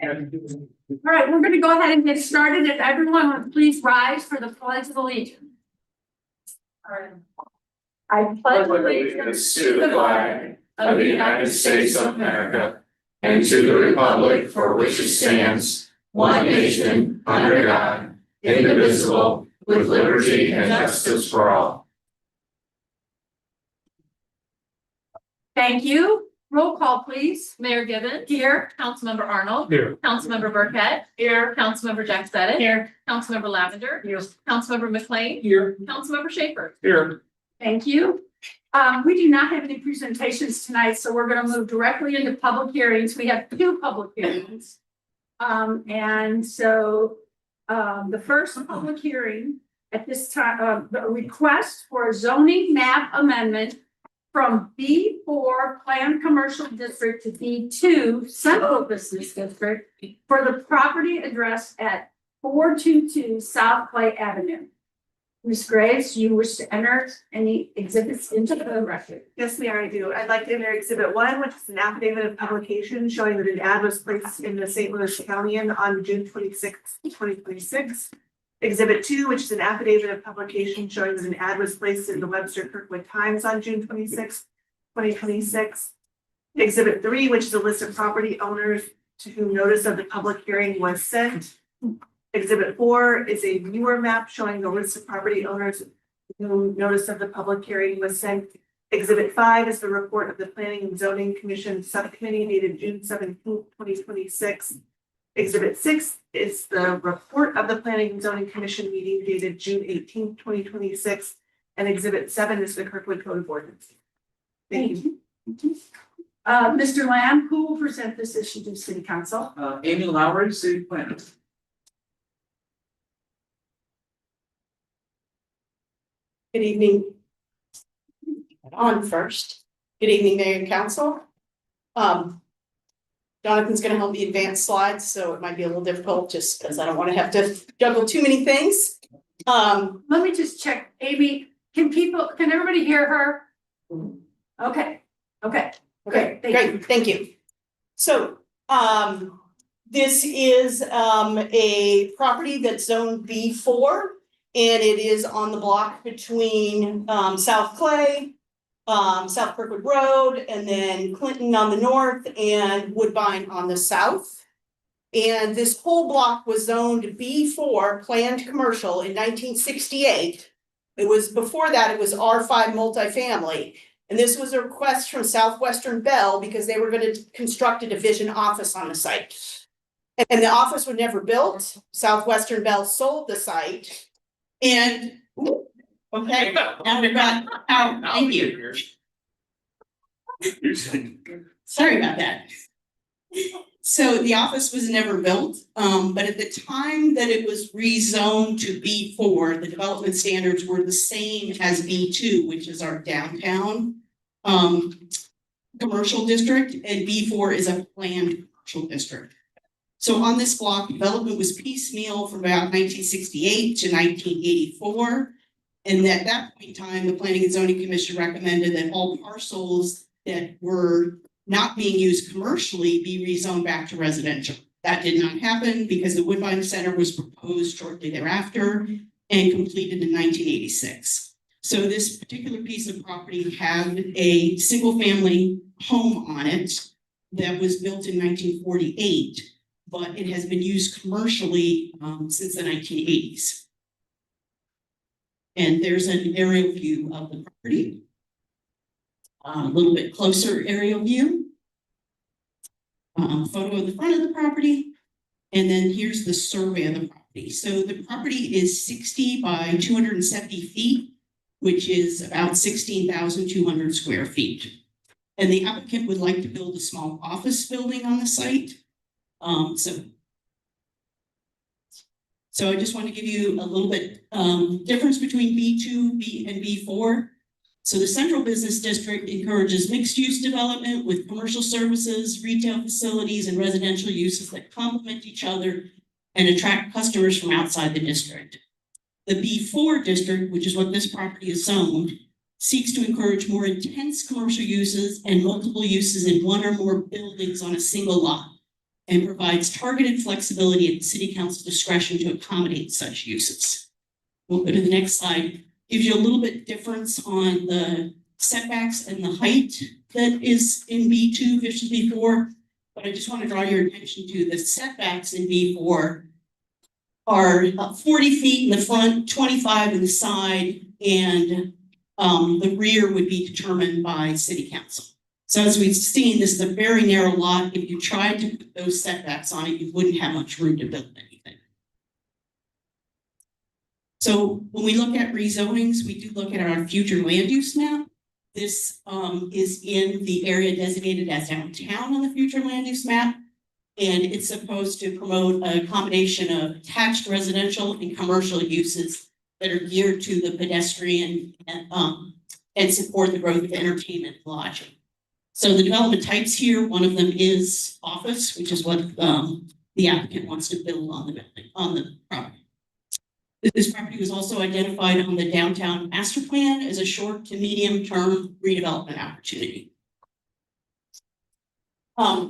All right, we're going to go ahead and get started. If everyone would please rise for the Pledge of Allegiance. All right. I pledge allegiance to the flag of the United States of America and to the republic for which it stands, one nation, under God, indivisible, with liberty and justice for all. Thank you. Roll call, please. Mayor Gibbons. Here. Councilmember Arnold. Here. Councilmember Burkett. Here. Councilmember Jack Sedit. Here. Councilmember Lavender. Here. Councilmember McLean. Here. Councilmember Schaefer. Here. Thank you. We do not have any presentations tonight, so we're going to move directly into public hearings. We have 2 public hearings. And so the first public hearing at this time, the request for a zoning map amendment from B4 Planned Commercial District to B2 Central Business District for the property address at 422 South Clay Avenue. Ms. Graves, you wish to enter any exhibits into the record? Yes, Mayor, I do. I'd like to enter Exhibit 1, which is an affidavit of publication showing that an ad was placed in the St. Louis County on June 26, 2026. Exhibit 2, which is an affidavit of publication showing that an ad was placed in the Webster Kirkwood Times on June 26, 2026. Exhibit 3, which is a list of property owners to whom notice of the public hearing was sent. Exhibit 4 is a viewer map showing the list of property owners to whom notice of the public hearing was sent. Exhibit 5 is the report of the Planning and Zoning Commission Subcommittee dated June 17, 2026. Exhibit 6 is the report of the Planning and Zoning Commission meeting dated June 18, 2026. And Exhibit 7 is the Kirkwood Code of Ordinance. Thank you. Mr. Lamb, who will present this issue to City Council? Amy Lowry, City Planner. Good evening. On first. Good evening, Mayor and Council. Jonathan's going to help me advance slides, so it might be a little difficult just because I don't want to have to juggle too many things. Let me just check. Amy, can everybody hear her? Okay. Great, thank you. So, this is a property that's zoned B4, and it is on the block between South Clay, South Kirkwood Road, and then Clinton on the north and Woodbine on the south. And this whole block was zoned B4 planned commercial in 1968. It was before that, it was R5 multifamily. And this was a request from Southwestern Bell because they were going to construct a division office on the site. And the office was never built. Southwestern Bell sold the site. And okay, now we've got, thank you. Sorry about that. So the office was never built, but at the time that it was rezoned to B4, the development standards were the same as B2, which is our downtown commercial district, and B4 is a planned commercial district. So on this block, development was piecemeal from about 1968 to 1984. And at that point in time, the Planning and Zoning Commission recommended that all parcels that were not being used commercially be rezoned back to residential. That did not happen because the Woodbine Center was proposed shortly thereafter and completed in 1986. So this particular piece of property had a single family home on it that was built in 1948, but it has been used commercially since the 1980s. And there's an aerial view of the property. A little bit closer aerial view. Photo of the front of the property. And then here's the survey of the property. So the property is 60 by 270 feet, which is about 16,200 square feet. And the applicant would like to build a small office building on the site. So I just want to give you a little bit difference between B2 and B4. So the Central Business District encourages mixed-use development with commercial services, retail facilities, and residential uses that complement each other and attract customers from outside the district. The B4 district, which is what this property is zoned, seeks to encourage more intense commercial uses and multiple uses in one or more buildings on a single lot. and provides targeted flexibility at the city council discretion to accommodate such uses. We'll go to the next slide. Gives you a little bit difference on the setbacks and the height that is in B2 versus B4. But I just want to draw your attention to the setbacks in B4 are 40 feet in the front, 25 in the side, and the rear would be determined by city council. So as we've seen, this is a very narrow lot. If you tried to put those setbacks on it, you wouldn't have much room to build anything. So when we look at rezonings, we do look at our future land use map. This is in the area designated as downtown on the future land use map. And it's supposed to promote a combination of attached residential and commercial uses that are geared to the pedestrian and support the growth of entertainment and lodging. So the development types here, one of them is office, which is what the applicant wants to build on the building, on the property. This property was also identified on the downtown master plan as a short to medium term redevelopment opportunity.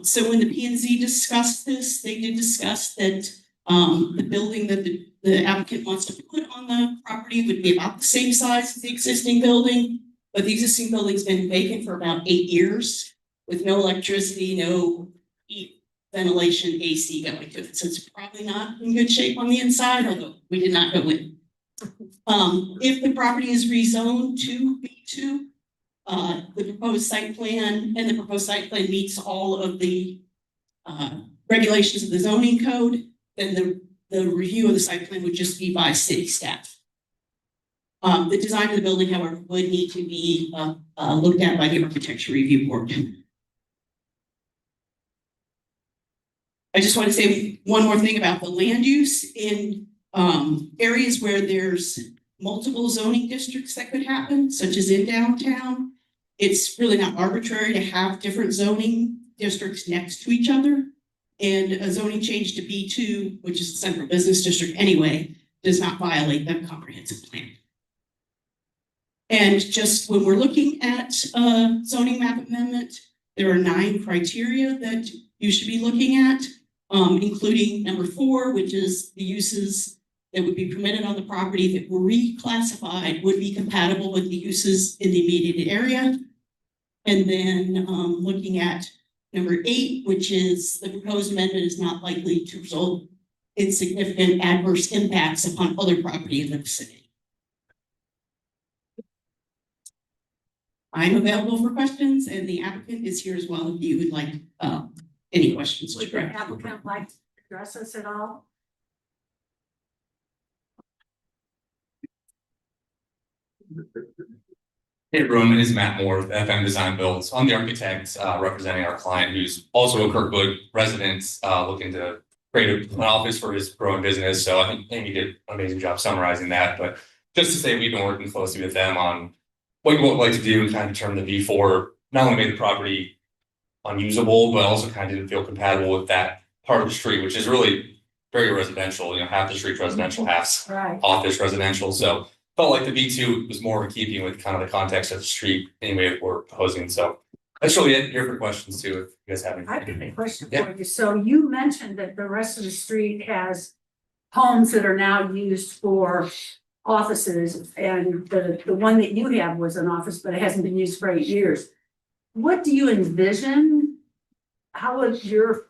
So when the P&Z discussed this, they did discuss that the building that the applicant wants to put on the property would be about the same size as the existing building, but the existing building's been vacant for about 8 years with no electricity, no heat, ventilation, AC going to it. So it's probably not in good shape on the inside, although we did not go in. If the property is rezoned to B2, the proposed site plan meets all of the regulations of the zoning code, then the review of the site plan would just be by city staff. The design of the building, however, would need to be looked at by the architecture review board. I just want to say one more thing about the land use in areas where there's multiple zoning districts that could happen, such as in downtown. It's really not arbitrary to have different zoning districts next to each other. And a zoning change to B2, which is a central business district anyway, does not violate that comprehensive plan. And just when we're looking at zoning map amendment, there are 9 criteria that you should be looking at, including number 4, which is the uses that would be permitted on the property that were reclassified would be compatible with the uses in the immediate area. And then looking at number 8, which is the proposed amendment is not likely to result in significant adverse impacts upon other property in the vicinity. I'm available for questions, and the applicant is here as well if you would like any questions. Would the applicant like to address us at all? Hey everyone, my name is Matt Moore with FM Design Builds. I'm the architect representing our client who's also a Kirkwood resident looking to create an office for his growing business. So I think Amy did an amazing job summarizing that. But just to say we've been working closely with them on what you would like to do and kind of determine the V4 not only made the property unusable, but also kind of didn't feel compatible with that part of the street, which is really very residential. You know, half the street's residential, half's Right. office residential. So felt like the V2 was more in keeping with kind of the context of the street anyway we're proposing. So that's really it. Here for questions too, if you guys have I have anything. a question Yeah. for you. So you mentioned that the rest of the street has homes that are now used for offices, and the one that you have was an office, but it hasn't been used for 8 years. What do you envision? How would your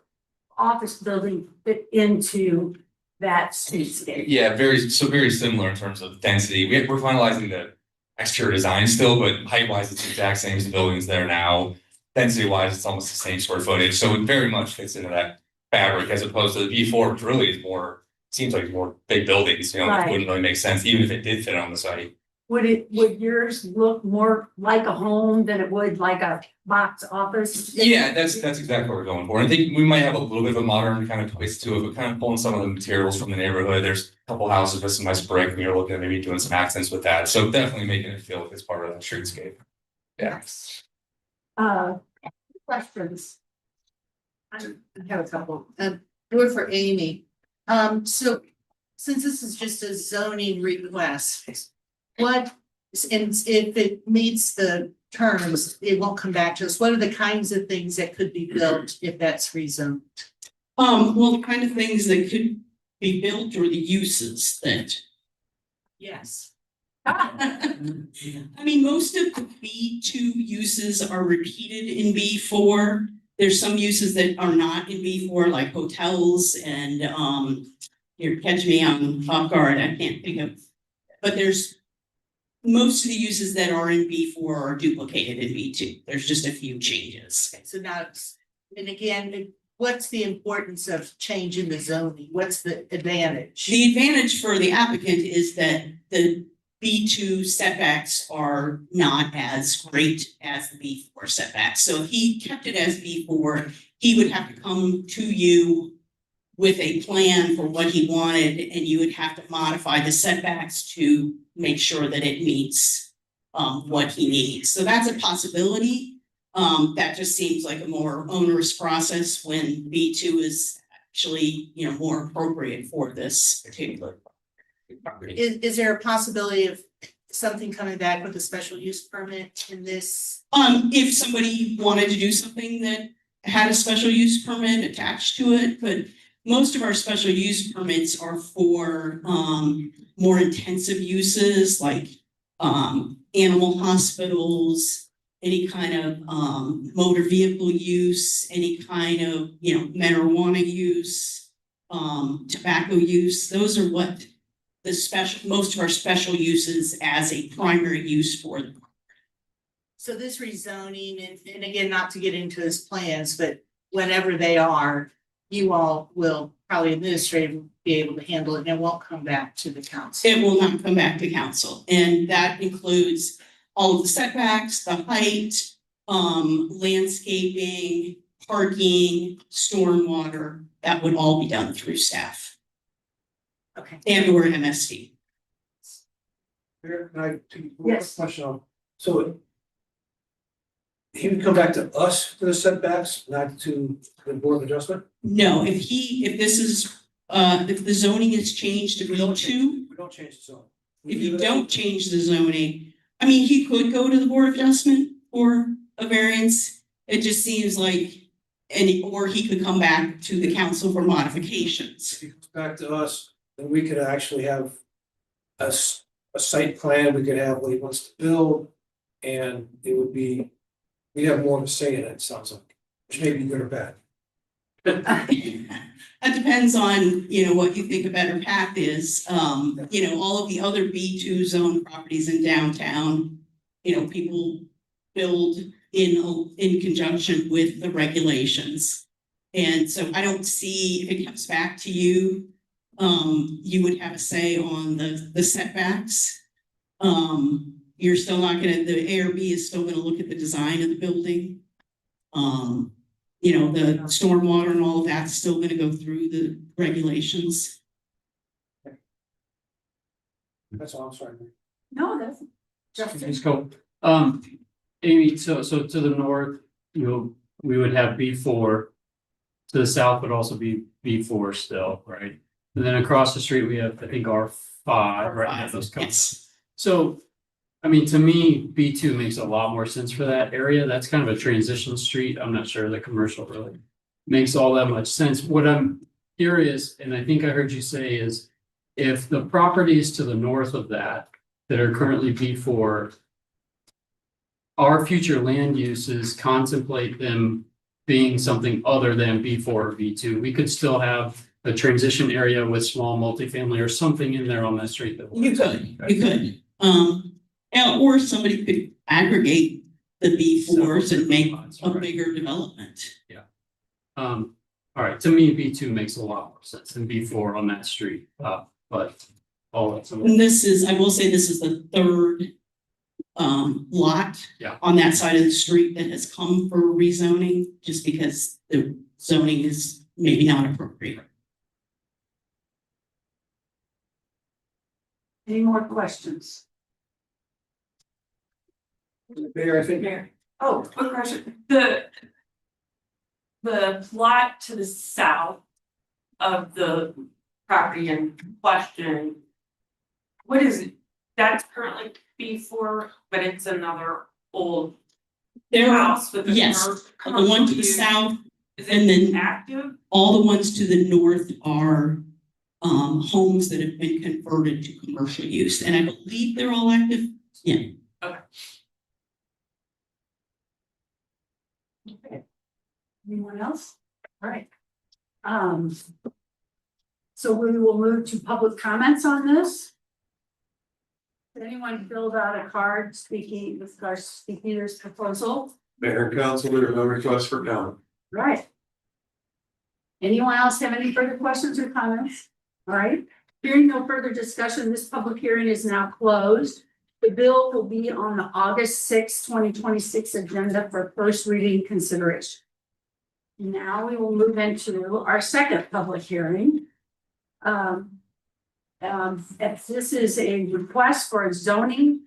office building fit into that streetscape? Yeah, very similar in terms of density. We're finalizing the exterior design still, but height wise, it's the exact same as the buildings there now. Density wise, it's almost the same square footage. So it very much fits into that fabric as opposed to the V4, which really is more, seems like more big buildings, you know, Right. it wouldn't really make sense, even if it did fit on the site. Would yours look more like a home than it would like a box office? Yeah, that's exactly what we're going for. I think we might have a little bit of a modern kind of twist to it, but kind of pulling some of the materials from the neighborhood. There's a couple houses with some nice brick, and you're looking at maybe doing some accents with that. So definitely making it feel like it's part of that streetscape. Yeah. Questions? I have a couple, more for Amy. So since this is just a zoning request, what, and if it meets the terms, it won't come back to us. What are the kinds of things that could be built if that's rezoned? Well, the kind of things that could be built or the uses that. Yes. I mean, most of the B2 uses are repeated in B4. There's some uses that are not in B4, like hotels and, you're catching me off guard, I can't think of. But there's, most of the uses that are in B4 are duplicated in B2. There's just a few changes. So now, and again, what's the importance of changing the zoning? What's the advantage? The advantage for the applicant is that the B2 setbacks are not as great as the B4 setbacks. So if he kept it as B4, he would have to come to you with a plan for what he wanted, and you would have to modify the setbacks to make sure that it meets what he needs. So that's a possibility. That just seems like a more onerous process when B2 is actually, more appropriate for this particular property. Is there a possibility of something coming back with a special use permit in this? If somebody wanted to do something that had a special use permit attached to it, but most of our special use permits are for more intensive uses like animal hospitals, any kind of motor vehicle use, any kind of, marijuana use, tobacco use. Those are what the most of our special uses as a primary use for them. So this rezoning, and again, not to get into his plans, but whenever they are, you all will probably administratively be able to handle it and it won't come back to the council. It will not come back to council, and that includes all of the setbacks, the height, landscaping, parking, stormwater. That would all be done through staff Okay. and or MSD. Can I take one Yes. question on, so he would come back to us for the setbacks, not to the Board of Adjustment? No, if the zoning is changed to B2, We don't change the zone. if you don't change the zoning, I mean, he could go to the Board of Adjustment for a variance. It just seems like, or he could come back to the council for modifications. If he comes back to us, then we could actually have a site plan, we could have what he wants to build, and it would be, we have more of a say in it, it sounds like, which may be good or bad. That depends on, what you think a better path is. All of the other B2 zone properties in downtown, people build in conjunction with the regulations. And so I don't see, if it comes back to you, you would have a say on the setbacks. You're still not gonna, the ARB is still gonna look at the design of the building. The stormwater and all of that's still gonna go through the regulations. That's all, I'm sorry. No, that's. Let's go. Amy, so to the north, we would have B4. To the south would also be B4 still, right? And then across the street, we have, I think, R5, right? Those Yes. So, I mean, to me, B2 makes a lot more sense for that area. That's kind of a transition street. I'm not sure the commercial really makes all that much sense. What I'm curious, and I think I heard you say, is if the properties to the north of that are currently B4, our future land uses contemplate them being something other than B4 or B2. We could still have a transition area with small multifamily or something in there on that street. You could. Or somebody could aggregate the B4s and make a bigger development. All right, to me, B2 makes a lot more sense than B4 on that street, but all that's. And I will say this is the third lot on that side of the street that has come for rezoning, just because the zoning is maybe not appropriate. Any more questions? Mayor, I think. Oh, quick question. The plot to the south of the property in question, what is it? That's currently B4, but it's another old There, house with a yes, commercial the one to the use. south Is And then- it active? All the ones to the north are homes that have been converted to commercial use, and I believe they're all active. Yeah. Anyone else? All right. So we will move to public comments on this. Did anyone filled out a card speaking with our speaker's proposal? Mayor and council, there are no requests for comment. Right. Anyone else have any further questions or comments? All right, hearing no further discussion, this public hearing is now closed. The bill will be on the August 6, 2026 agenda for first reading consideration. Now we will move into our second public hearing. If this is a request for a zoning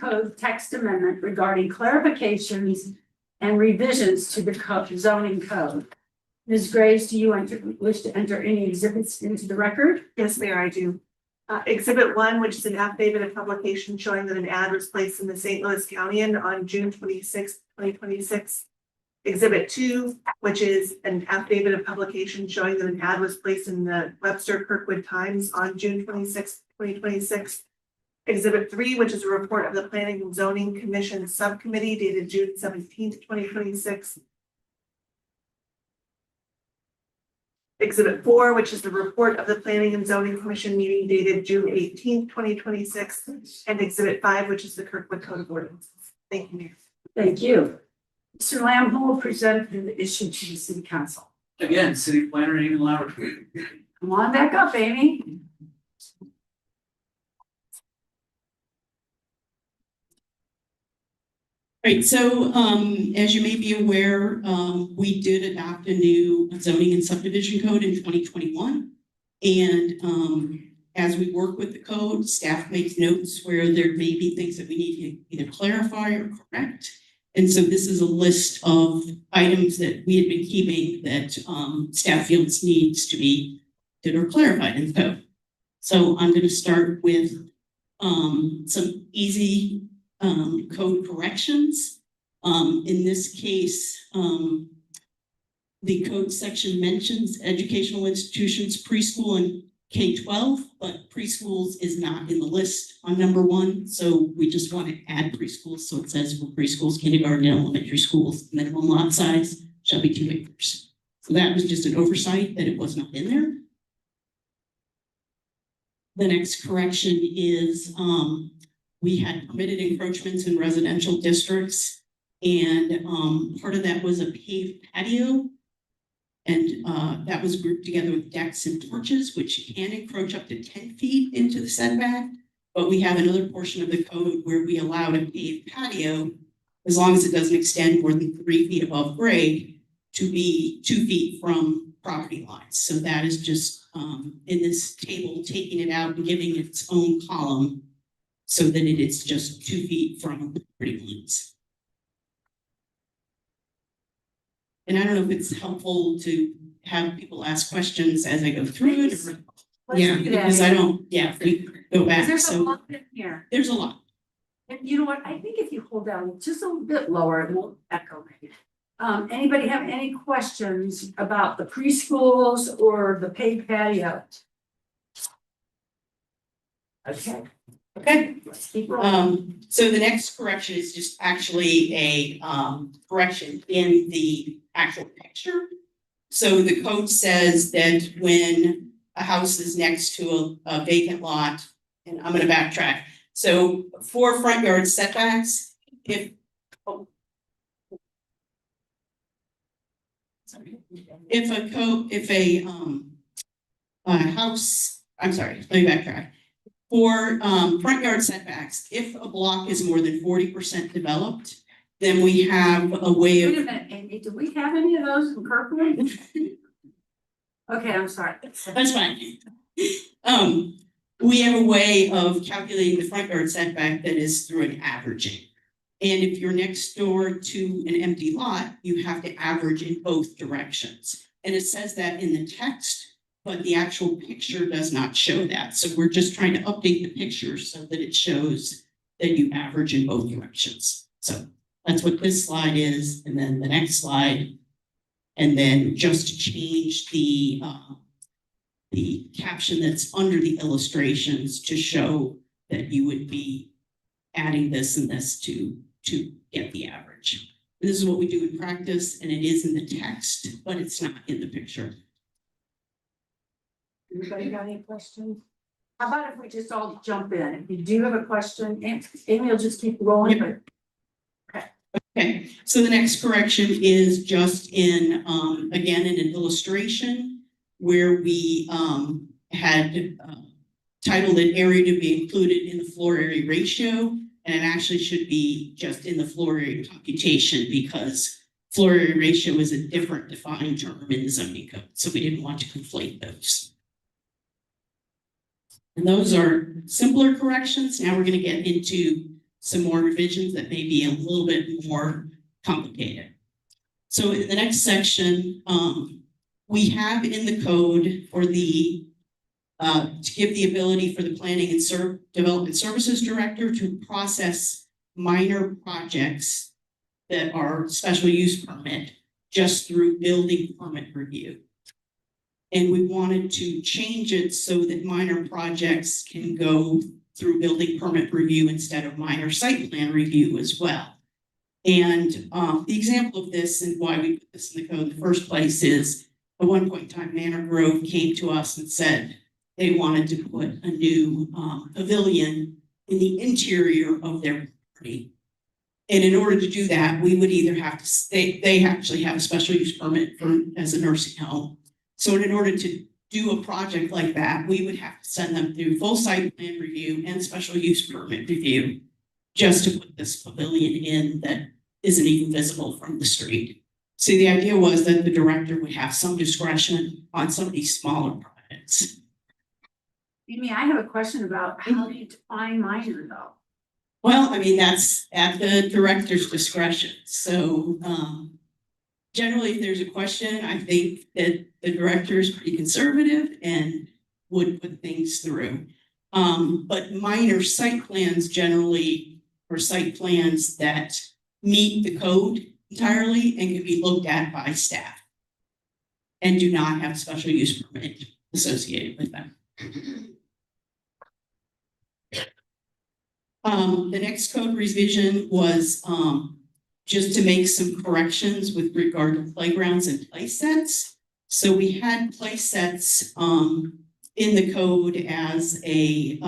code text amendment regarding clarifications and revisions to the zoning code. Ms. Graves, do you wish to enter any exhibits into the record? Yes, Mayor, I do. Exhibit 1, which is an affidavit of publication showing that an ad was placed in the St. Louis County on June 26, 2026. Exhibit 2, which is an affidavit of publication showing that an ad was placed in the Webster Kirkwood Times on June 26, 2026. Exhibit 3, which is a report of the Planning and Zoning Commission Subcommittee dated June 17, 2026. Exhibit 4, which is the report of the Planning and Zoning Commission meeting dated June 18, 2026. And Exhibit 5, which is the Kirkwood Code of Ordinances. Thank you, Mayor. Thank you. Mr. Lamb, who will present the issue to the city council? Again, city planner Amy Lowry. Come on back up, Amy. Right, so as you may be aware, we did adopt a new zoning and subdivision code in 2021. And as we work with the code, staff makes notes where there may be things that we need to either clarify or correct. And so this is a list of items that we had been keeping that staff feels needs to be did or clarified in the code. So I'm going to start with some easy code corrections. In this case, the code section mentions educational institutions, preschool and K-12, but preschools is not in the list on number 1. So we just want to add preschools. So it says for preschools, kindergarten, and elementary schools, minimum lot size shall be 2 acres. So that was just an oversight that it was not in there. The next correction is we had permitted encroachments in residential districts, and part of that was a paved patio. And that was grouped together with decks and porches, which can encroach up to 10 feet into the setback. But we have another portion of the code where we allowed a paved patio, as long as it doesn't extend more than 3 feet above grade, to be 2 feet from property lines. So that is just in this table, taking it out and giving it its own column so that it is just 2 feet from the property lines. And I don't know if it's helpful to have people ask questions as I go through it. Or, Let's yeah, do that. because I don't, yeah, if we go back, There's a so lot in here. there's a lot. And you know what, I think if you hold down just a little bit lower, it won't echo maybe. Anybody have any questions about the preschools or the paid patio? Okay. Okay. Let's keep rolling. So the next correction is just actually a correction in the actual picture. So the code says that when a house is next to a vacant lot, and I'm going to backtrack. So for front yard setbacks, if a house, I'm sorry, let me backtrack. For front yard setbacks, if a block is more than 40% developed, then we have a way Wait a of. minute, Amy, do we have any of those in Kirkwood? Okay, I'm sorry. That's fine. We have a way of calculating the front yard setback that is through an averaging. And if you're next door to an empty lot, you have to average in both directions. And it says that in the text, but the actual picture does not show that. So we're just trying to update the picture so that it shows that you average in both directions. So That's what this slide is, and then the next slide. And then just to change the caption that's under the illustrations to show that you would be adding this and this to get the average. This is what we do in practice, and it is in the text, but it's not in the picture. Anybody got any questions? How about if we just all jump in? If you do have a question, Amy will just keep rolling. Yep. Okay, so the next correction is just in, again, in an illustration where we had titled it area to be included in the floor area ratio, and it actually should be just in the floor area computation because floor area ratio is a different defined term in the zoning code, so we didn't want to conflate those. And those are simpler corrections. Now we're going to get into some more revisions that may be a little bit more complicated. So in the next section, we have in the code for the to give the ability for the Planning and Development Services Director to process minor projects that are special use permit just through building permit review. And we wanted to change it so that minor projects can go through building permit review instead of minor site plan review as well. And the example of this and why we put this in the code in the first place is at one point in time, Manor Grove came to us and said they wanted to put a new pavilion in the interior of their property. And in order to do that, we would either have to, they actually have a special use permit for as a nursing home. So in order to do a project like that, we would have to send them through full site plan review and special use permit review just to put this pavilion in that isn't even visible from the street. So the idea was that the director would have some discretion on some of these smaller projects. Amy, I have a question about how do you define minor though? Well, I mean, that's at the director's discretion. So generally, if there's a question, I think that the director is pretty conservative and would put things through. But minor site plans generally are site plans that meet the code entirely and can be looked at by staff and do not have a special use permit associated with them. The next code revision was just to make some corrections with regard to playgrounds and play sets. So we had play sets in the code as a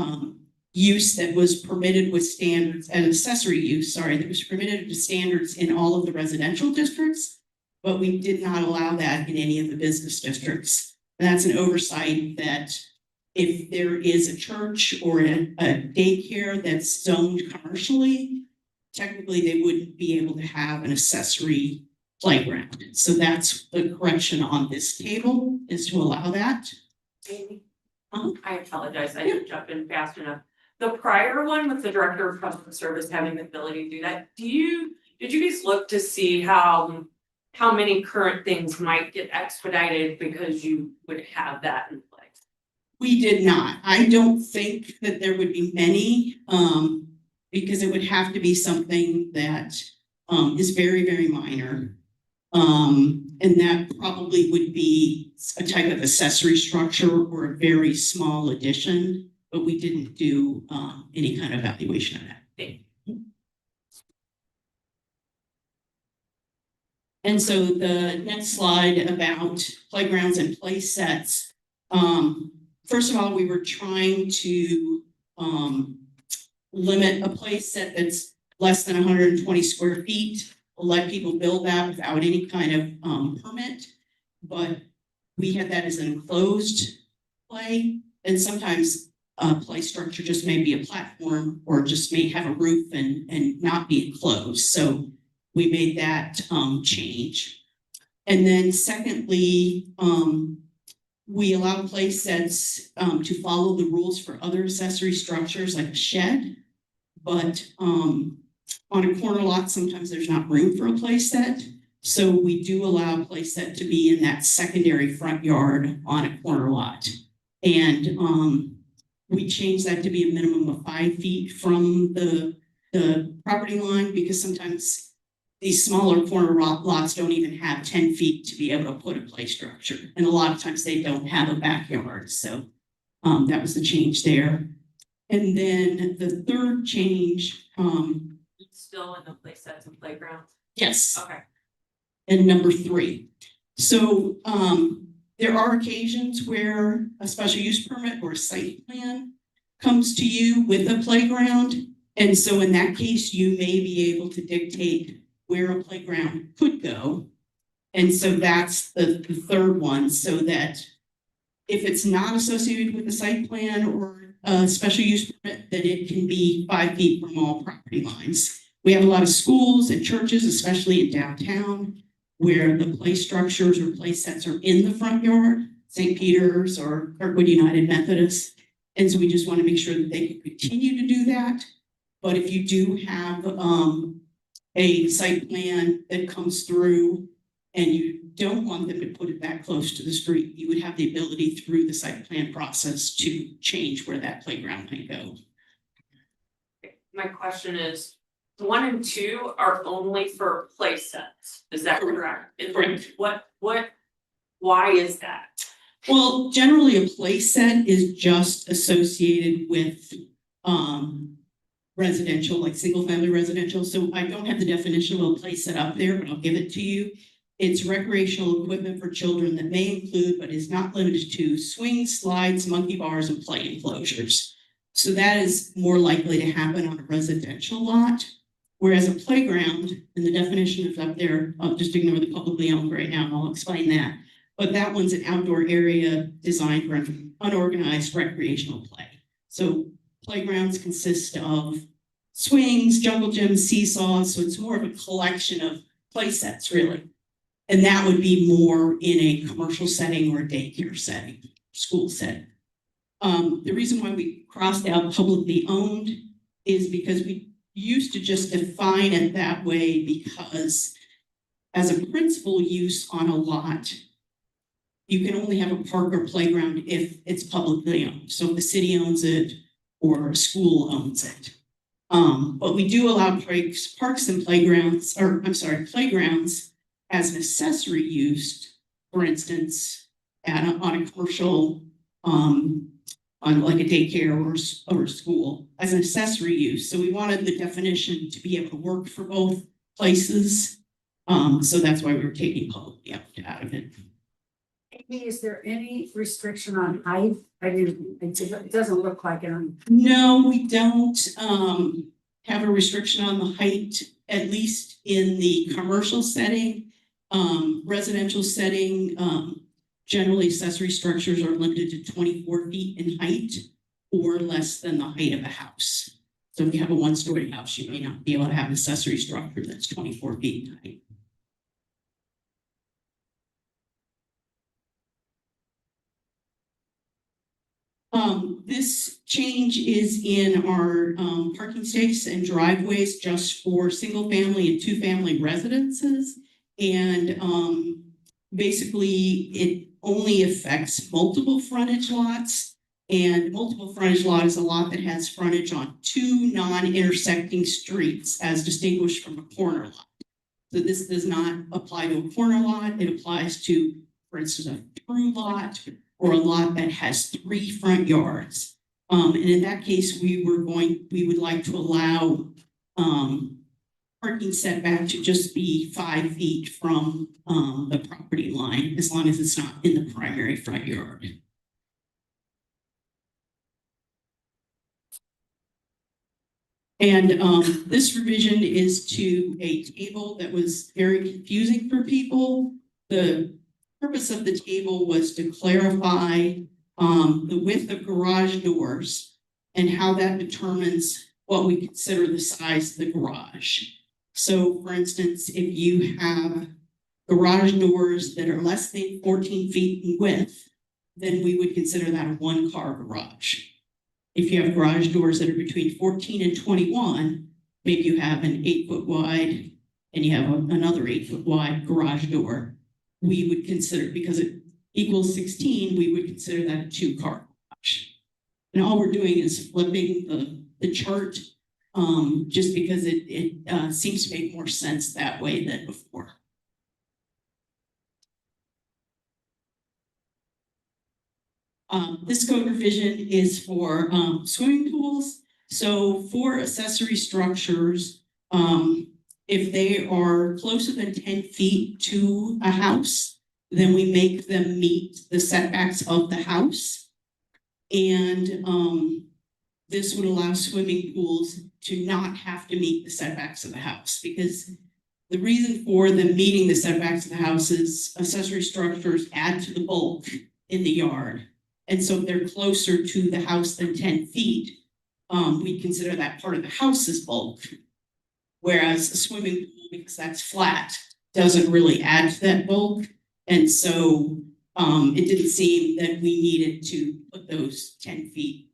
use that was permitted with standards, an accessory use, sorry, that was permitted with standards in all of the residential districts, but we did not allow that in any of the business districts. And that's an oversight that if there is a church or a daycare that's zoned commercially, technically they wouldn't be able to have an accessory playground. So that's the correction on this table, is to allow that. Amy, I apologize, I didn't jump in fast enough. The prior one with the director of customer service having the ability to do that, did you guys look to see how many current things might get expedited because you would have that in place? We did not. I don't think that there would be many, because it would have to be something that is very, very minor. And that probably would be a type of accessory structure or a very small addition, but we didn't do any kind of evaluation of that thing. And so the next slide about playgrounds and play sets. First of all, we were trying to limit a play set that's less than 120 square feet. We'll let people build that without any kind of permit, but we had that as an enclosed play. And sometimes a play structure just may be a platform or just may have a roof and not be enclosed. So we made that change. And then secondly, we allow play sets to follow the rules for other accessory structures like a shed, but on a corner lot, sometimes there's not room for a play set. So we do allow a play set to be in that secondary front yard on a corner lot. And we changed that to be a minimum of 5 feet from the property line, because sometimes these smaller corner lots don't even have 10 feet to be able to put a play structure. And a lot of times they don't have a backyard, so that was the change there. And then the third change, It's still in the play sets and playgrounds. yes, Okay. and number 3. So there are occasions where a special use permit or a site plan comes to you with a playground. And so in that case, you may be able to dictate where a playground could go. And so that's the third one, so that if it's not associated with the site plan or a special use permit, that it can be 5 feet from all property lines. We have a lot of schools and churches, especially in downtown, where the play structures or play sets are in the front yard, St. Peter's or Kirkwood United Methodist. And so we just want to make sure that they can continue to do that. But if you do have a site plan that comes through and you don't want them to put it that close to the street, you would have the ability through the site plan process to change where that playground might go. My question is, 1 and 2 are only for play sets, is that correct? Correct. Why is that? Well, generally a play set is just associated with residential, like single family residential. So I don't have the definition of a play set up there, but I'll give it to you. It's recreational equipment for children that may include, but is not limited to, swings, slides, monkey bars, and play enclosures. So that is more likely to happen on a residential lot. Whereas a playground, and the definition is up there, I'll just ignore the publicly owned right now, and I'll explain that. But that one's an outdoor area designed for unorganized recreational play. So playgrounds consist of swings, jungle gyms, seesaws, so it's more of a collection of play sets, really. And that would be more in a commercial setting or a daycare setting, school setting. The reason why we crossed out publicly owned is because we used to just define it that way, because as a principal use on a lot, you can only have a park or playground if it's publicly owned. So if the city owns it or a school owns it. But we do allow parks and playgrounds, playgrounds as an accessory use, for instance, on a commercial, on like a daycare or a school, as an accessory use. So we wanted the definition to be able to work for both places. So that's why we were taking publicly out of it. Amy, is there any restriction on height? It doesn't look like it on. No, we don't have a restriction on the height, at least in the commercial setting. Residential setting, generally accessory structures are limited to 24 feet in height or less than the height of a house. So if you have a 1-story house, you may not be able to have an accessory structure that's 24 feet in height. This change is in our parking space and driveways just for single family and 2-family residences. And basically it only affects multiple frontage lots, and multiple frontage lot is a lot that has frontage on 2 non-intersecting streets as distinguished from a corner lot. So this does not apply to a corner lot. It applies to, for instance, a through lot or a lot that has 3 front yards. And in that case, we would like to allow parking setback to just be 5 feet from the property line, as long as it's not in the primary front yard. And this revision is to a table that was very confusing for people. The purpose of the table was to clarify the width of garage doors and how that determines what we consider the size of the garage. So for instance, if you have garage doors that are less than 14 feet in width, then we would consider that a 1-car garage. If you have garage doors that are between 14 and 21, maybe you have an 8-foot wide and you have another 8-foot wide garage door, we would consider, because it equals 16, we would consider that a 2-car garage. And all we're doing is flipping the chart just because it seems to make more sense that way than before. This code revision is for swimming pools. So for accessory structures, if they are closer than 10 feet to a house, then we make them meet the setbacks of the house. And this would allow swimming pools to not have to meet the setbacks of the house, because the reason for them meeting the setbacks of the house is accessory structures add to the bulk in the yard. And so if they're closer to the house than 10 feet, we consider that part of the house's bulk. Whereas a swimming pool, because that's flat, doesn't really add to that bulk. And so it didn't seem that we needed to put those 10 feet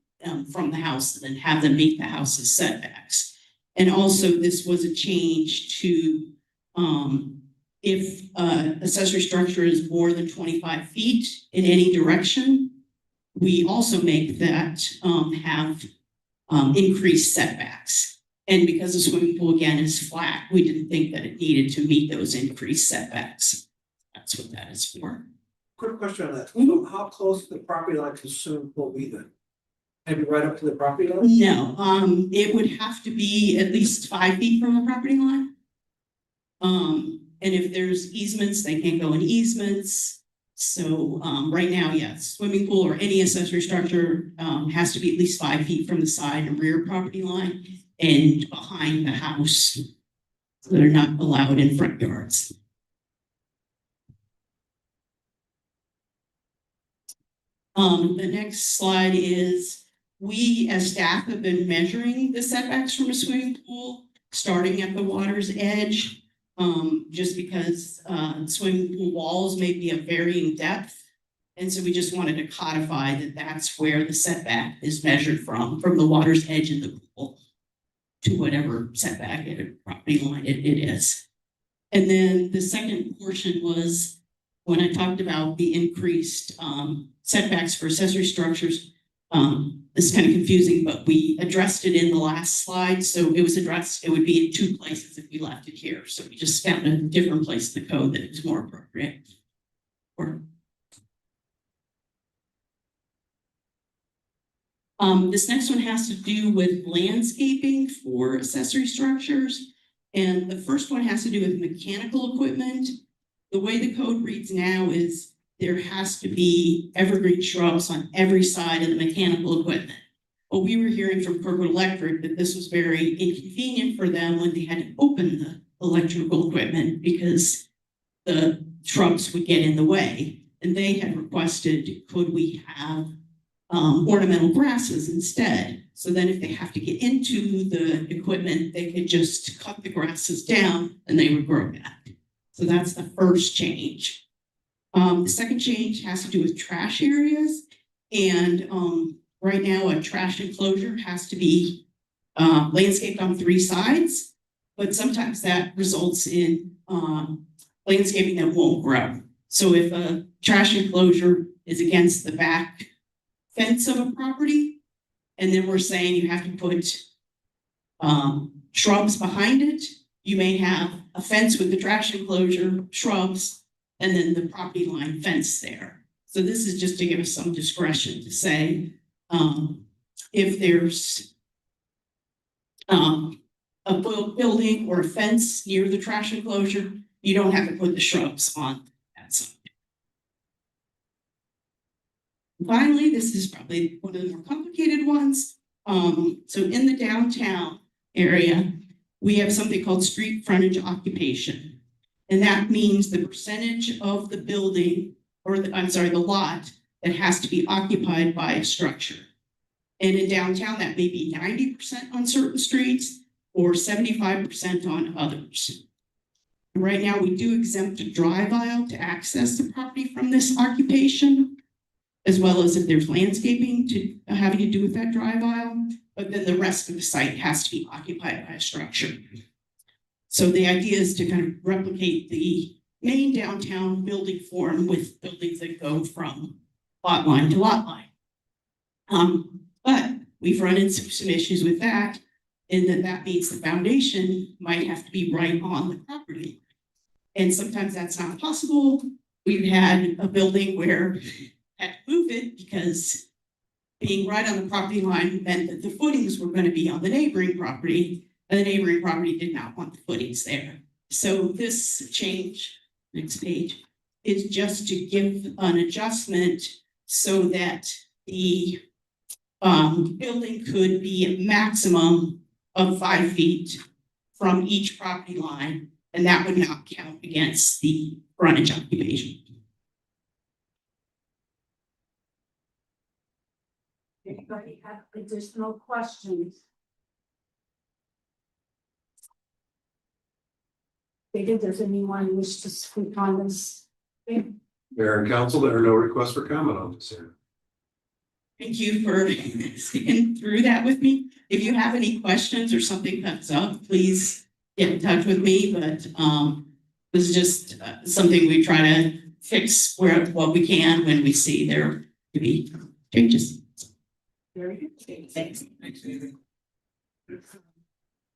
from the house and then have them meet the house's setbacks. And also this was a change to if accessory structure is more than 25 feet in any direction, we also make that have increased setbacks. And because the swimming pool again is flat, we didn't think that it needed to meet those increased setbacks. That's what that is for. Quick question on that. So how close to the property line can swimming pool be then? Maybe right up to the property line? No, it would have to be at least 5 feet from the property line. And if there's easements, they can't go in easements. So right now, yes, swimming pool or any accessory structure has to be at least 5 feet from the side and rear property line and behind the house. So they're not allowed in front yards. The next slide is, we as staff have been measuring the setbacks from a swimming pool, starting at the water's edge, just because swimming pool walls may be of varying depth. And so we just wanted to codify that that's where the setback is measured from the water's edge in the pool to whatever setback at a property line it is. And then the second portion was when I talked about the increased setbacks for accessory structures. This is kind of confusing, but we addressed it in the last slide. So it was addressed, it would be in 2 places if we left it here. So we just found a different place in the code that was more appropriate. This next one has to do with landscaping for accessory structures. And the first one has to do with mechanical equipment. The way the code reads now is there has to be evergreen shrubs on every side of the mechanical equipment. Well, we were hearing from Kirkwood Electric that this was very inconvenient for them when they had to open the electrical equipment because the shrubs would get in the way. And they had requested, could we have ornamental grasses instead? So then if they have to get into the equipment, they could just cut the grasses down and they would grow back. So that's the first change. The second change has to do with trash areas. And right now a trash enclosure has to be landscaped on 3 sides, but sometimes that results in landscaping that won't grow. So if a trash enclosure is against the back fence of a property, and then we're saying you have to put shrubs behind it, you may have a fence with the trash enclosure, shrubs, and then the property line fence there. So this is just to give us some discretion to say, if there's a building or a fence near the trash enclosure, you don't have to put the shrubs on that side. Finally, this is probably one of the more complicated ones. So in the downtown area, we have something called street frontage occupation. And that means the percentage of the building, or the lot that has to be occupied by a structure. And in downtown, that may be 90% on certain streets or 75% on others. Right now, we do exempt a drive aisle to access the property from this occupation, as well as if there's landscaping to having to do with that drive aisle, but then the rest of the site has to be occupied by a structure. So the idea is to kind of replicate the main downtown building form with buildings that go from lot line to lot line. But we've run into some issues with that. And then that means the foundation might have to be right on the property. And sometimes that's not possible. We've had a building where had to move it because being right on the property line meant that the footings were going to be on the neighboring property, and the neighboring property did not want the footings there. So this change, next page, is just to give an adjustment so that the building could be a maximum of 5 feet from each property line, and that would not count against the frontage occupation. Anybody have additional questions? Does anyone wish to speak on this? Mayor and council, there are no requests for comment on this here. Thank you for sticking through that with me. If you have any questions or something comes up, please get in touch with me, but this is just something we try to fix what we can when we see there to be changes. Very good. Thanks. Thanks, David.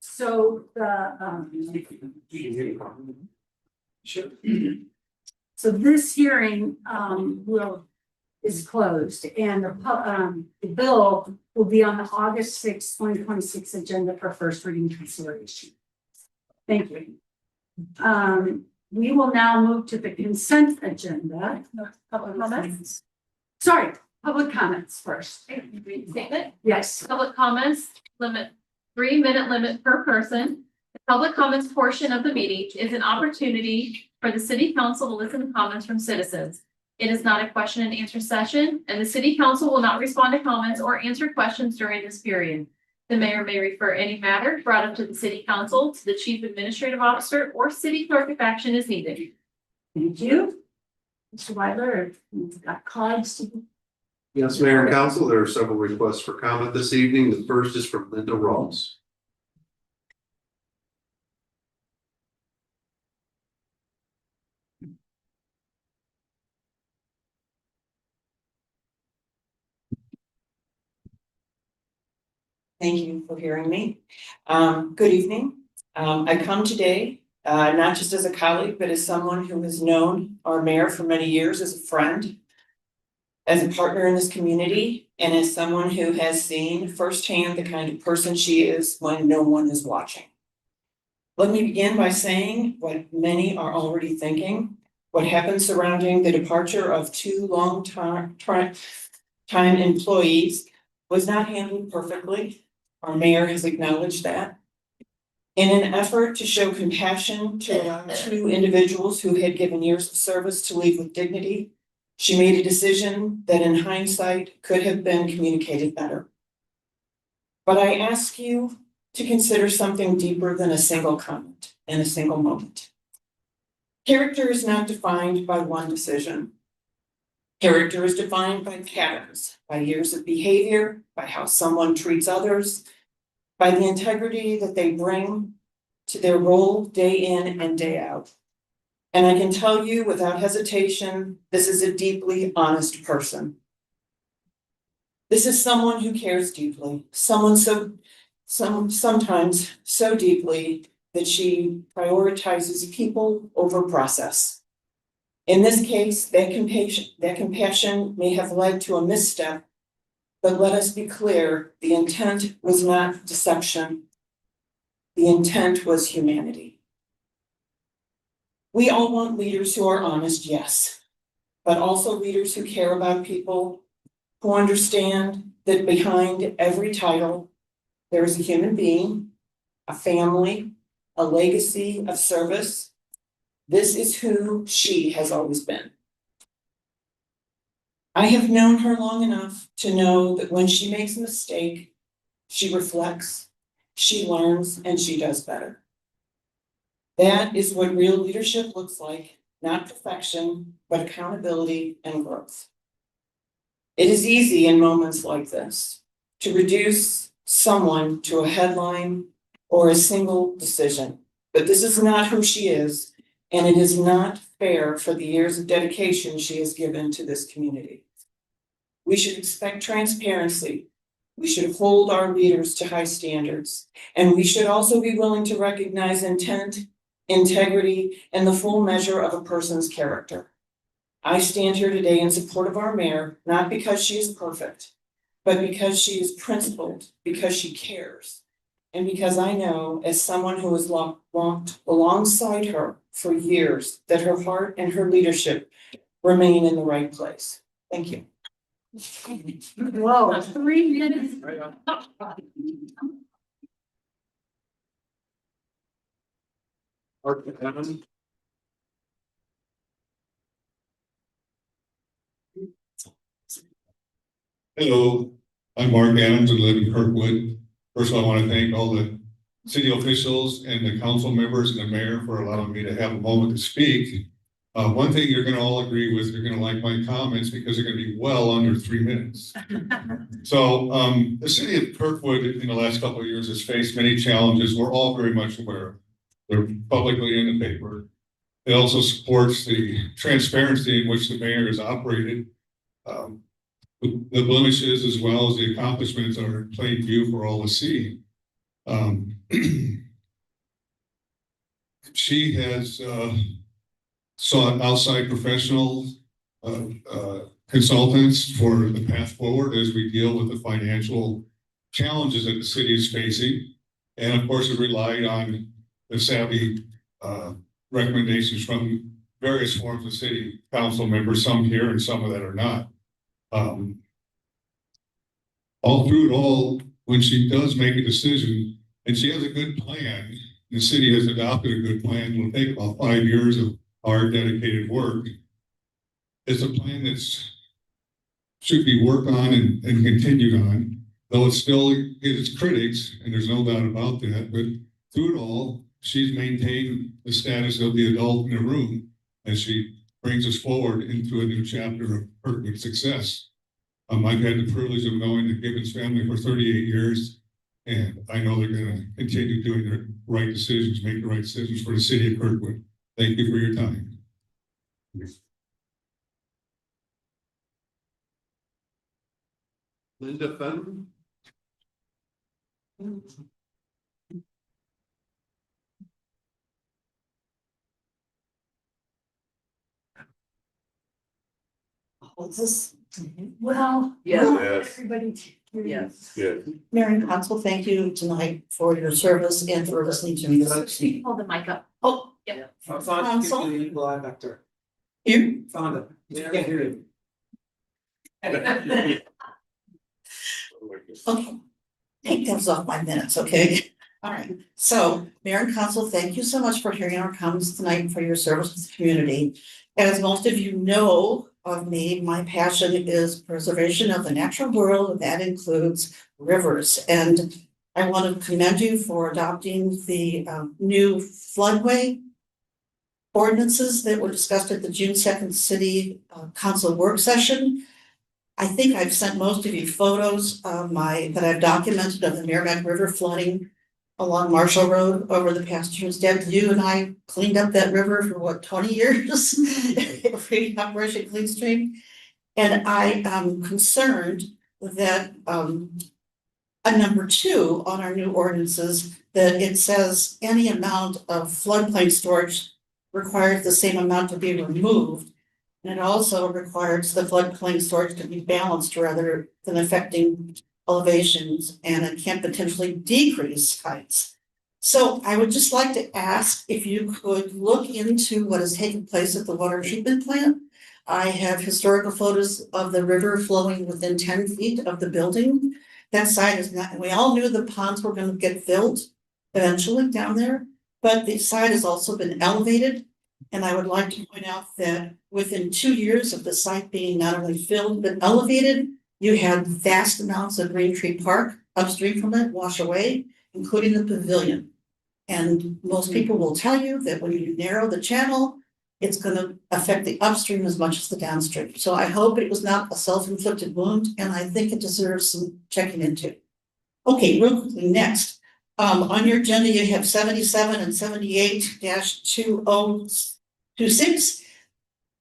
So Sure. so this hearing is closed, and the bill will be on the August 6th, 2026 agenda for first reading consideration. Thank you. We will now move to the consent agenda. Public comments? Sorry, public comments first. Statement? Yes. Public comments, 3-minute limit per person. The public comments portion of the meeting is an opportunity for the city council to listen to comments from citizens. It is not a question and answer session, and the city council will not respond to comments or answer questions during this period. The mayor may refer any matter brought up to the city council, to the chief administrative officer, or city clerk if action is needed. Thank you. Mr. Weiler, you've got cards. Yes, Mayor and council, there are several requests for comment this evening. The first is from Linda Ross. Thank you for hearing me. Good evening. I come today, not just as a colleague, but as someone who has known our mayor for many years, as a friend, as a partner in this community, and as someone who has seen firsthand the kind of person she is when no one is watching. Let me begin by saying what many are already thinking. What happened surrounding the departure of 2 long-time employees was not handled perfectly. Our mayor has acknowledged that. In an effort to show compassion to allow 2 individuals who had given years of service to leave with dignity, she made a decision that in hindsight could have been communicated better. But I ask you to consider something deeper than a single comment and a single moment. Character is not defined by one decision. Character is defined by patterns, by years of behavior, by how someone treats others, by the integrity that they bring to their role day in and day out. And I can tell you without hesitation, this is a deeply honest person. This is someone who cares deeply, sometimes so deeply that she prioritizes people over process. In this case, that compassion may have led to a misstep, but let us be clear, the intent was not deception. The intent was humanity. We all want leaders who are honest, yes, but also leaders who care about people, who understand that behind every title, there is a human being, a family, a legacy of service. This is who she has always been. I have known her long enough to know that when she makes a mistake, she reflects, she learns, and she does better. That is what real leadership looks like, not perfection, but accountability and growth. It is easy in moments like this to reduce someone to a headline or a single decision, but this is not who she is, and it is not fair for the years of dedication she has given to this community. We should expect transparency We should hold our leaders to high standards. And we should also be willing to recognize intent, integrity, and the full measure of a person's character. I stand here today in support of our mayor, not because she is perfect, but because she is principled, because she cares. And because I know, as someone who has walked alongside her for years, that her heart and her leadership remain in the right place. Thank you. Whoa, 3 minutes. Hello, I'm Mark Adams and live in Kirkwood. First of all, I want to thank all the city officials and the council members and the mayor for allowing me to have a moment to speak. One thing you're gonna all agree with, you're gonna like my comments because they're gonna be well under 3 minutes. So, the city of Kirkwood in the last couple of years has faced many challenges. We're all very much aware. They're publicly in the paper. It also supports the transparency in which the mayor has operated. The blemishes as well as the accomplishments are in plain view for all to see. She has sought outside professional consultants for the path forward as we deal with the financial challenges that the city is facing. And of course, it relied on the savvy recommendations from various forms of city council members, some here and some that are not. All through it all, when she does make a decision, and she has a good plan, the city has adopted a good plan, it'll take about 5 years of hard, dedicated work. It's a plan that's should be worked on and continued on, though it still gets critics, and there's no doubt about that, but through it all, she's maintained the status of the adult in the room as she brings us forward into a new chapter of Kirkwood success. I've had the privilege of knowing the Gibbons family for 38 years, and I know they're going to continue doing the right decisions, make the right decisions for the city of Kirkwood. Thank you for your time. Linda Fenton? What's this? Well. Yes. Everybody. Yes. Yes. Mayor and council, thank you tonight for your service and for listening to me this evening. Hold the mic up. Oh, Fonda, live actor. here, Fonda, I can't hear you. okay. Take those off my minutes, okay? All right, so Mayor and council, thank you so much for hearing our comments tonight and for your service to the community. As most of you know of me, my passion is preservation of the natural world, and that includes rivers. And I want to commend you for adopting the new floodway ordinances that were discussed at the June 2nd City Council work session. I think I've sent most of you photos of that I've documented of the Merrimack River flooding along Marshall Road over the past years. Deb, you and I cleaned up that river for 20 years? Operation Clean Stream. And I am concerned that number 2 on our new ordinances, that it says any amount of floodplain storage requires the same amount to be removed. And it also requires the floodplain storage to be balanced rather than affecting elevations, and it can potentially decrease heights. So I would just like to ask if you could look into what has taken place at the water treatment plant. I have historical photos of the river flowing within 10 feet of the building. That side is not, we all knew the ponds were going to get filled eventually down there, but the side has also been elevated. And I would like to point out that within 2 years of the site being not only filled but elevated, you had vast amounts of Green Tree Park upstream from it wash away, including the pavilion. And most people will tell you that when you narrow the channel, it's going to affect the upstream as much as the downstream. So I hope it was not a self-inflicted wound, and I think it deserves some checking into. Okay, real quickly, next. On your agenda, you have 77 and 78-2026.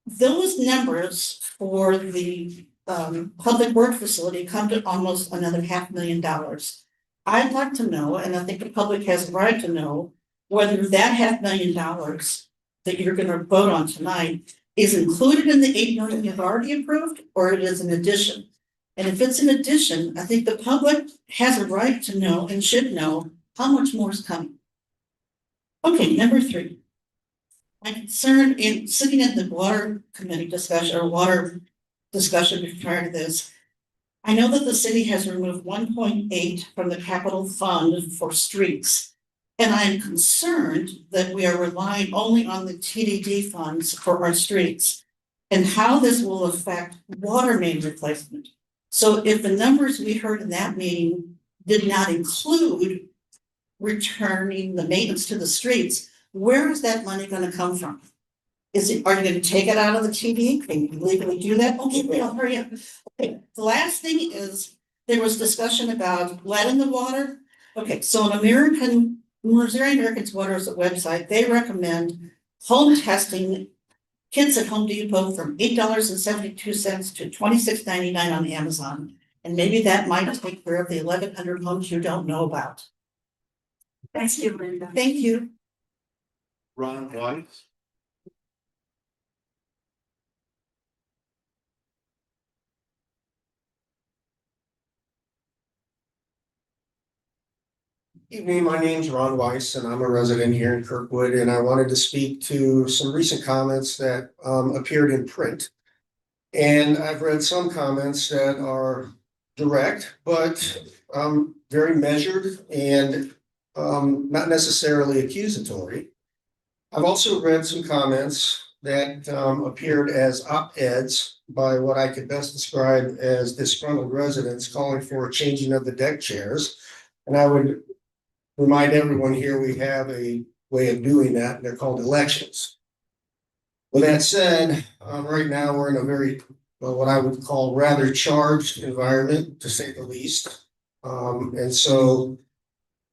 Those numbers for the public work facility come to almost another $500,000. I'd like to know, and I think the public has a right to know, whether that $500,000 that you're gonna vote on tonight is included in the 8 million you've already approved, or it is an addition. And if it's an addition, I think the public has a right to know and should know how much more is coming. Okay, number 3. My concern in sitting at the water committee discussion or water discussion prior to this. I know that the city has removed 1.8 from the capital fund for streets. And I'm concerned that we are relying only on the TDD funds for our streets. And how this will affect water main replacement. So if the numbers we heard in that meeting did not include returning the maintenance to the streets, where is that money gonna come from? Are you gonna take it out of the TD? Can you legally do that? Okay, wait, I'll hurry up. Okay, the last thing is, there was discussion about lead in the water. Okay, so Missouri Americans Water's website, they recommend home testing kits at Home Depot from $8.72 to $26.99 on Amazon. And maybe that might take care of the 1,100 homes you don't know about. Thank you, Linda. Thank you. Ron White. Evening, my name's Ron Weiss and I'm a resident here in Kirkwood, and I wanted to speak to some recent comments that appeared in print. And I've read some comments that are direct, but very measured and not necessarily accusatory. I've also read some comments that appeared as op-eds by what I could best describe as disgruntled residents calling for a changing of the deck chairs. And I would remind everyone here, we have a way of doing that, and they're called elections. With that said, right now we're in a very, what I would call rather charged environment, to say the least. And so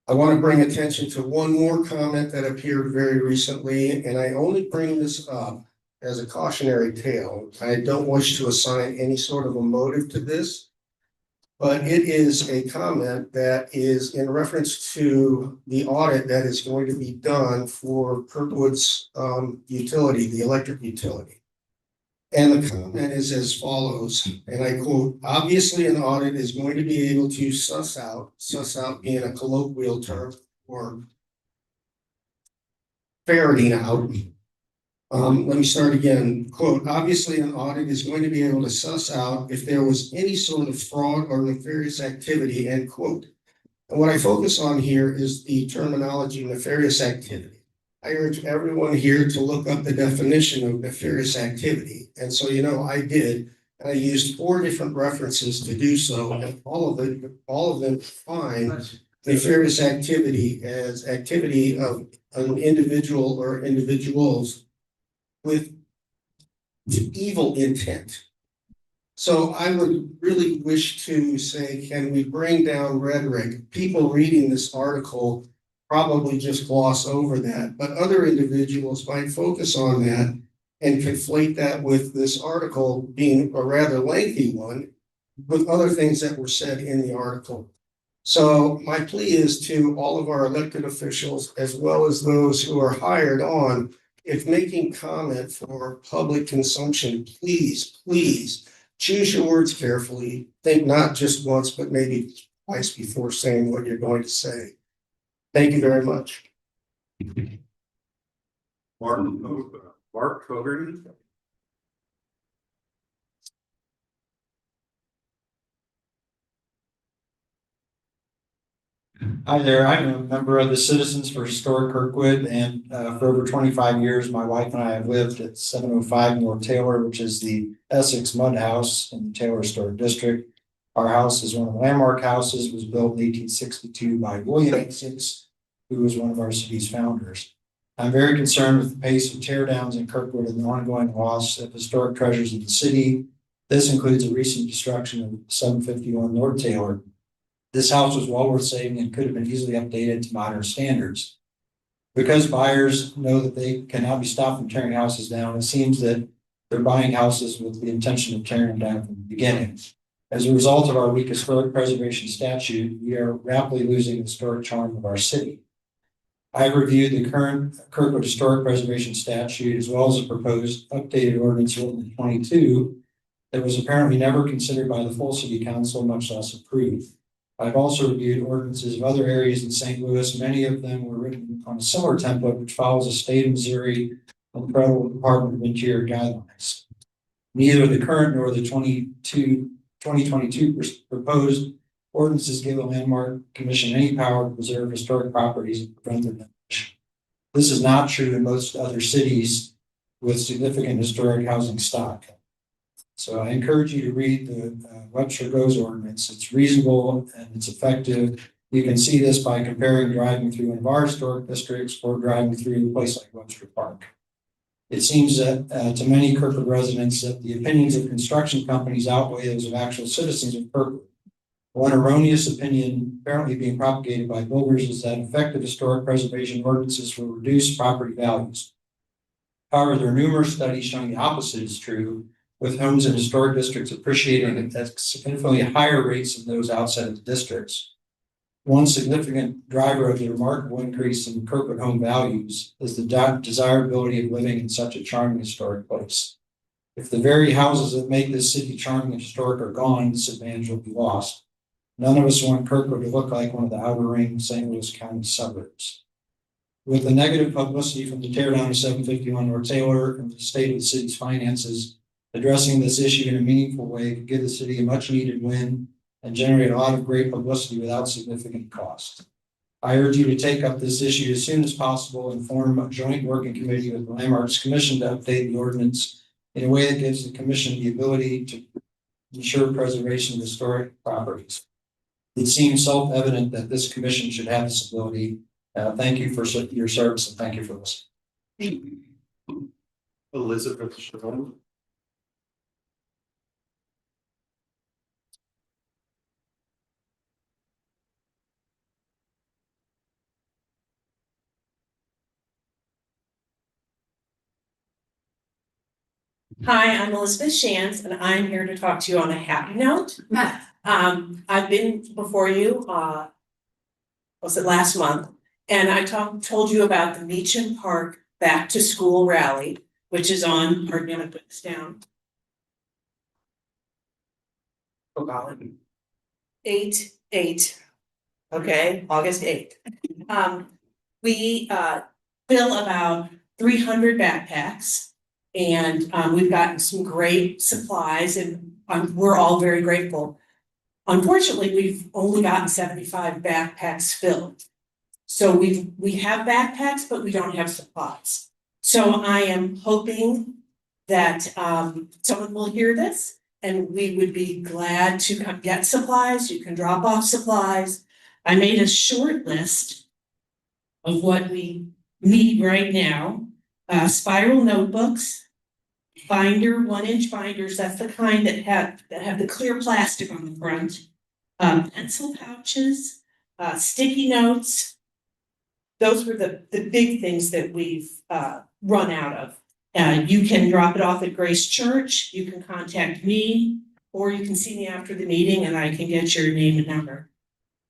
I want to bring attention to one more comment that appeared very recently, and I only bring this up as a cautionary tale. I don't wish to assign any sort of a motive to this. But it is a comment that is in reference to the audit that is going to be done for Kirkwood's utility, the electric utility. And the comment is as follows, and I quote, obviously an audit is going to be able to suss out being a colloquial term or ferreting out. Let me start again, quote, obviously an audit is going to be able to suss out if there was any sort of fraud or nefarious activity, end quote. And what I focus on here is the terminology nefarious activity. I urge everyone here to look up the definition of nefarious activity. And so, I did, and I used 4 different references to do so, and all of them define nefarious activity as activity of an individual or individuals with evil intent. So I would really wish to say, can we bring down rhetoric? People reading this article probably just gloss over that, but other individuals might focus on that and conflate that with this article being a rather lengthy one with other things that were said in the article. So my plea is to all of our elected officials, as well as those who are hired on, if making comment for public consumption, please choose your words carefully. Think not just once, but maybe twice before saying what you're going to say. Thank you very much. Mark Fogarty. Hi there, I'm a member of the Citizens for Historic Kirkwood, and for over 25 years, my wife and I have lived at 705 North Taylor, which is the Essex Mud House in the Taylor Historic District. Our house is one of the landmark houses, was built in 1862 by William Essex, who was one of our city's founders. I'm very concerned with the pace of tear downs in Kirkwood and the ongoing loss of historic treasures in the city. This includes a recent destruction of 751 North Taylor. This house was well worth saving and could have been easily updated to modern standards. Because buyers know that they cannot be stopped from tearing houses down, it seems that they're buying houses with the intention of tearing them down from the beginning. As a result of our weak historic preservation statute, we are rapidly losing the historic charm of our city. I reviewed the current Kirkwood Historic Preservation Statute as well as the proposed updated ordinance written in 22 that was apparently never considered by the full city council, much less approved. I've also reviewed ordinances of other areas in St. Louis. Many of them were written on a similar template, which follows the state of Missouri and the Federal Department of Interior guidelines. Neither the current nor the 2022 proposed ordinances give the Landmark Commission any power to preserve historic properties and prevent their demolition. This is not true in most other cities with significant historic housing stock. So I encourage you to read the Webster Goes ordinance. It's reasonable and it's effective. You can see this by comparing driving through one of our historic districts or driving through a place like Webster Park. It seems that to many Kirkwood residents that the opinions of construction companies outweigh those of actual citizens of Kirkwood. One erroneous opinion apparently being propagated by builders is that effective historic preservation ordinances will reduce property values. However, there are numerous studies showing the opposite is true, with homes in historic districts appreciating at significantly higher rates than those outside of the districts. One significant driver of the remarkable increase in Kirkwood home values is the desirability of living in such a charming historic place. If the very houses that make this city charming and historic are gone, this advantage will be lost. None of us want Kirkwood to look like one of the outer ring St. Louis County suburbs. With the negative publicity from the teardown of 751 North Taylor and the state of the city's finances, addressing this issue in a meaningful way could give the city a much needed win and generate a lot of great publicity without significant cost. I urge you to take up this issue as soon as possible and form a joint working committee with the Landmarks Commission to update the ordinance in a way that gives the commission the ability to ensure preservation of historic properties. It seems self-evident that this commission should have this ability. Thank you for your service and thank you for listening. Elizabeth Shalom. Hi, I'm Elizabeth Shantz, and I'm here to talk to you on a happy note. I've been before you, was it last month? And I told you about the Meacham Park Back to School Rally, which is on, pardon me, I'm gonna put this down. Oh, golly. 8/8, okay, August 8th. We fill about 300 backpacks. And we've gotten some great supplies and we're all very grateful. Unfortunately, we've only gotten 75 backpacks filled. So we have backpacks, but we don't have supplies. So I am hoping that someone will hear this and we would be glad to come get supplies. You can drop off supplies. I made a short list of what we need right now. Spiral notebooks, binder, 1-inch binders, that's the kind that have the clear plastic on the front. Pencil pouches, sticky notes. Those were the big things that we've run out of. You can drop it off at Grace Church, you can contact me, or you can see me after the meeting and I can get your name and number.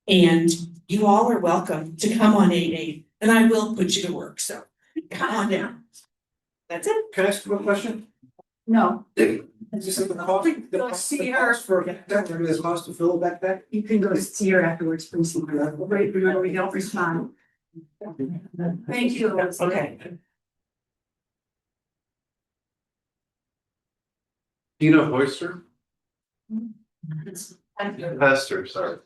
And you all are welcome to come on 8/8 and I will put you to work, so come on down. That's it. Can I ask you a question? No, Is this the cost? Go see her. For this cost to fill a backpack? you can go see her afterwards, please. Wait, remember, we don't respond. Thank you. Okay. Tina Hoyster? Hester, sorry.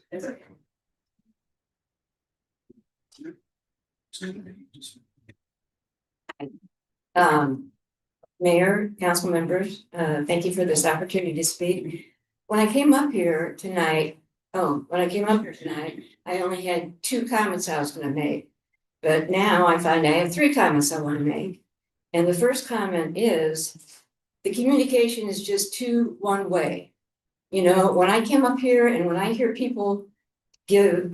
Mayor, council members, thank you for this opportunity to speak. When I came up here tonight, I only had 2 comments I was gonna make. But now I find I have 3 comments I wanna make. And the first comment is, the communication is just too one way. You know, when I came up here and when I hear people give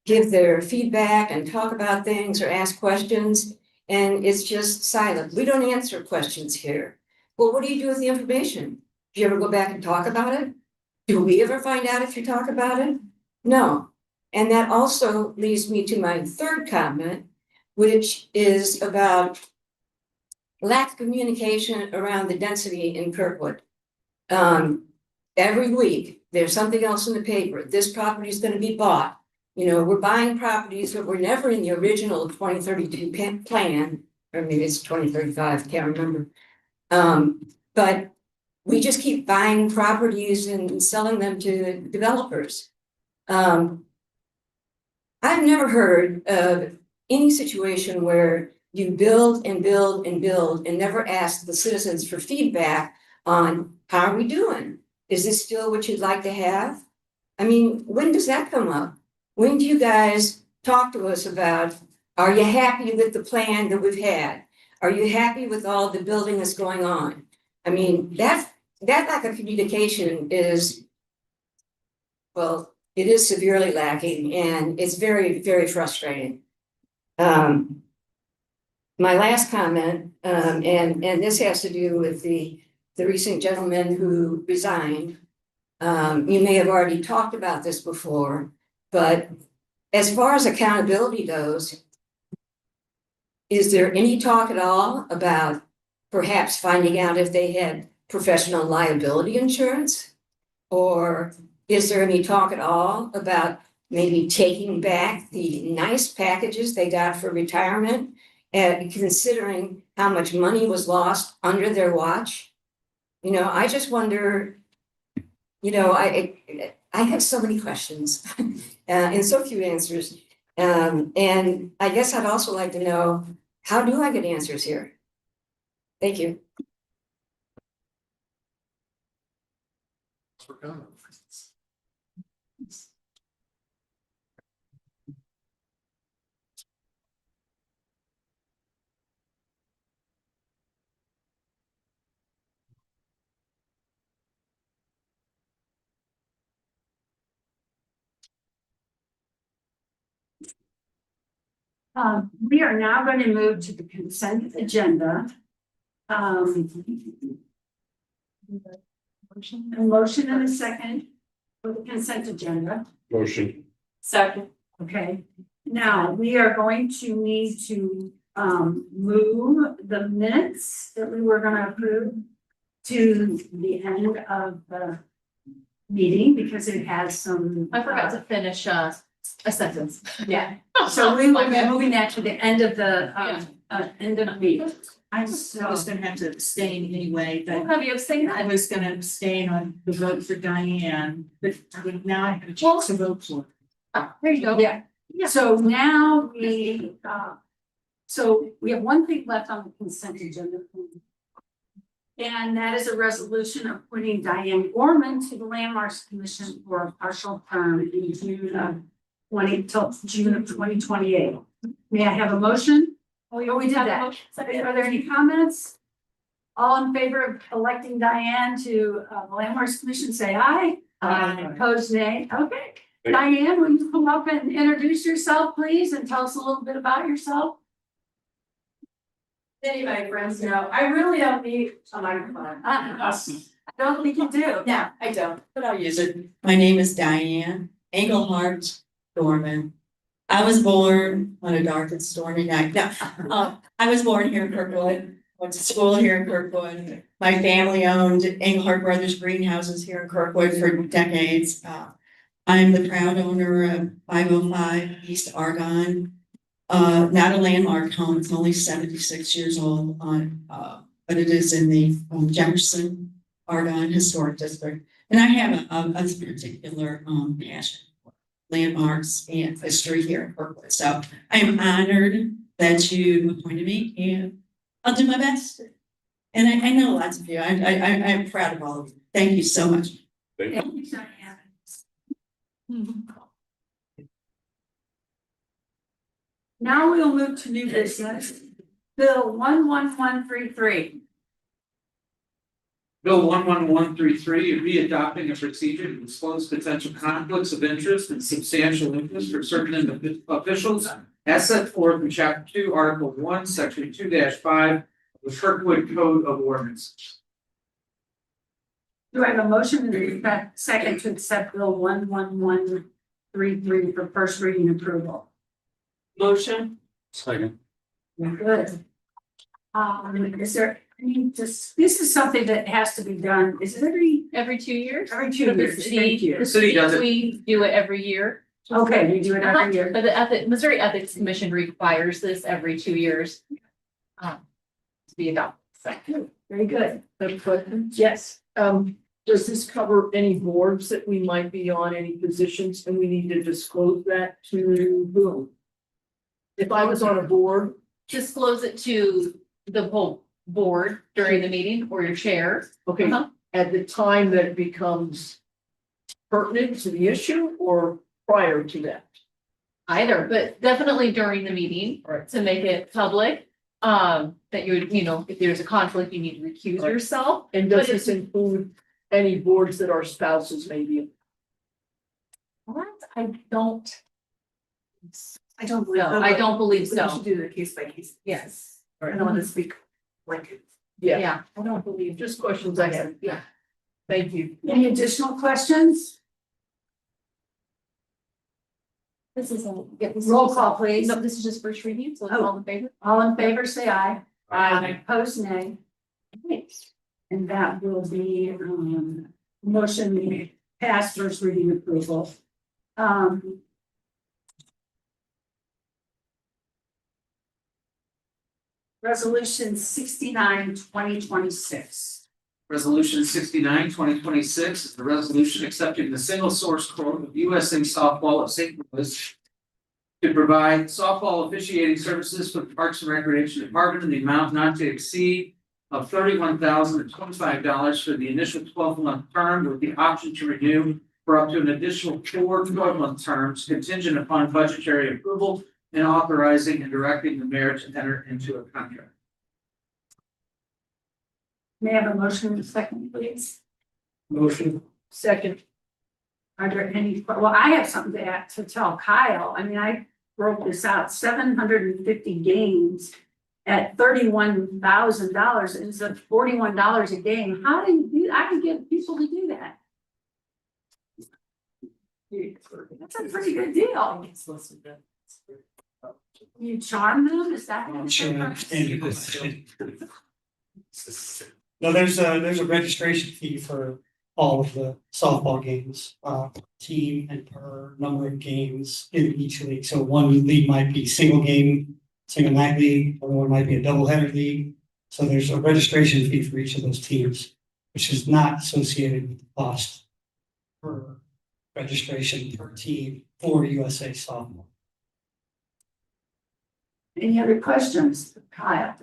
their feedback and talk about things or ask questions, and it's just silent. We don't answer questions here. Well, what do you do with the information? Do you ever go back and talk about it? Do we ever find out if you talk about it? No. And that also leads me to my third comment, which is about lack of communication around the density in Kirkwood. Every week, there's something else in the paper. This property is gonna be bought. You know, we're buying properties that were never in the original 2032 plan, or maybe it's 2035, can't remember. But we just keep buying properties and selling them to developers. I've never heard of any situation where you build and build and build and never ask the citizens for feedback on how are we doing? Is this still what you'd like to have? I mean, when does that come up? When do you guys talk to us about, are you happy with the plan that we've had? Are you happy with all the building that's going on? I mean, that lack of communication is, well, it is severely lacking and it's very, very frustrating. My last comment, and this has to do with the recent gentleman who resigned. You may have already talked about this before, but as far as accountability goes, is there any talk at all about perhaps finding out if they had professional liability insurance? Or is there any talk at all about maybe taking back the nice packages they got for retirement and considering how much money was lost under their watch? You know, I just wonder, you know, I have so many questions and so few answers. And I guess I'd also like to know, how do I get answers here? Thank you. For comment. We are now going to move to the consent agenda. A motion and a second for the consent agenda. Motion. Second. Okay, now we are going to need to move the minutes that we were gonna approve to the end of the meeting because it has some. I forgot to finish a sentence. Yeah, so we will be moving that to the end of the end of the meeting. I was gonna have to abstain anyway, We'll but have you abstain I then. was gonna abstain on the vote for Diane, but now I have a chance to vote for. There you go. Yeah, so now we have one thing left on the consent agenda. And that is a resolution appointing Diane Gorman to the Landmarks Commission for a partial term in June of June of 2028. May I have a motion? Oh, we did that. Are there any comments? All in favor of electing Diane to the Landmarks Commission, say aye. Aye. Opposed, nay. Okay. Diane, will you come up and introduce yourself, please, and tell us a little bit about yourself? Many of my friends know, I really don't need a microphone. I don't think you do. No, I don't, but I'll use it. My name is Diane Engelhardt Gorman. I was born on a dark and stormy night. No, I was born here in Kirkwood, went to school here in Kirkwood. My family owned Engelhardt Brothers greenhouses here in Kirkwood for decades. I'm the proud owner of 505 East Argonne. Not a landmark home, it's only 76 years old but it is in the Jefferson Argonne Historic District. And I have a particular passion for landmarks and history here in Kirkwood. So I am honored that you appointed me and I'll do my best. And I know lots of you. I'm proud of all of you. Thank you so much. Thank you, Diane. Now we'll move to new business. Bill 11133. Bill 11133, re-adopting a procedure to disclose potential conflicts of interest and substantial interest for certain officials as set forth in Chapter 2, Article 1, Section 2-5 of the Kirkwood Code of Ordinances. Do I have a motion and a second to accept Bill 11133 for first reading approval? Motion. Second. Good. Is there, this is something that has to be done, is it Every 2 years? every 2 years? Thank you. The City does it. We do it every year. Okay, we do it every year. But the Missouri Ethics Commission requires this every 2 years. To be adopted. So, Very good. Yes, does this cover any boards that we might be on, any positions, and we need to disclose that to whom? If I was on a board, disclose it to the whole board during the meeting or your chair. okay, at the time that it becomes pertinent to the issue or prior to that? Either, but definitely during the meeting Right. to make it public. That you would, if there's a conflict, you need to recuse Right. yourself. And does But this include any boards that our spouses may be? What? I don't. I don't believe. No, I don't believe We so. should do the case by case. Yes. I don't want to speak like. Yeah, I don't believe. just questions I have. Yeah. Thank you. Any additional questions? This is a. Roll call, please. No, this is just first reading, so it's Oh. all in favor. All in favor, say aye. Aye. Opposed, nay. Okay. And that will be, motion passed first reading approval. Resolution 69, 2026. Resolution 69, 2026 is the resolution accepting the single source quote of USA Softball of St. Louis to provide softball officiating services for the Parks and Recreation Department in the amount not to exceed of $31,025 for the initial 12-month term with the option to renew for up to an additional 4 12-month terms contingent upon budgetary approval and authorizing and directing the mayor to enter into a contract. May I have a motion in a second, please? Motion. Second, Are there any, well, I have something to tell Kyle. I mean, I broke this out, 750 games at $31,000 instead of $41 a game. How do you do, I can get people to do that. That's a pretty good deal. You charm them, is that? I'm sure I understand your question. No, there's a registration fee for all of the softball games, team and per number of games in each league. So one league might be single game, single night league, or one might be a doubleheader league. So there's a registration fee for each of those teams, which is not associated with the cost per registration per team for USA softball. Any other questions, Kyle?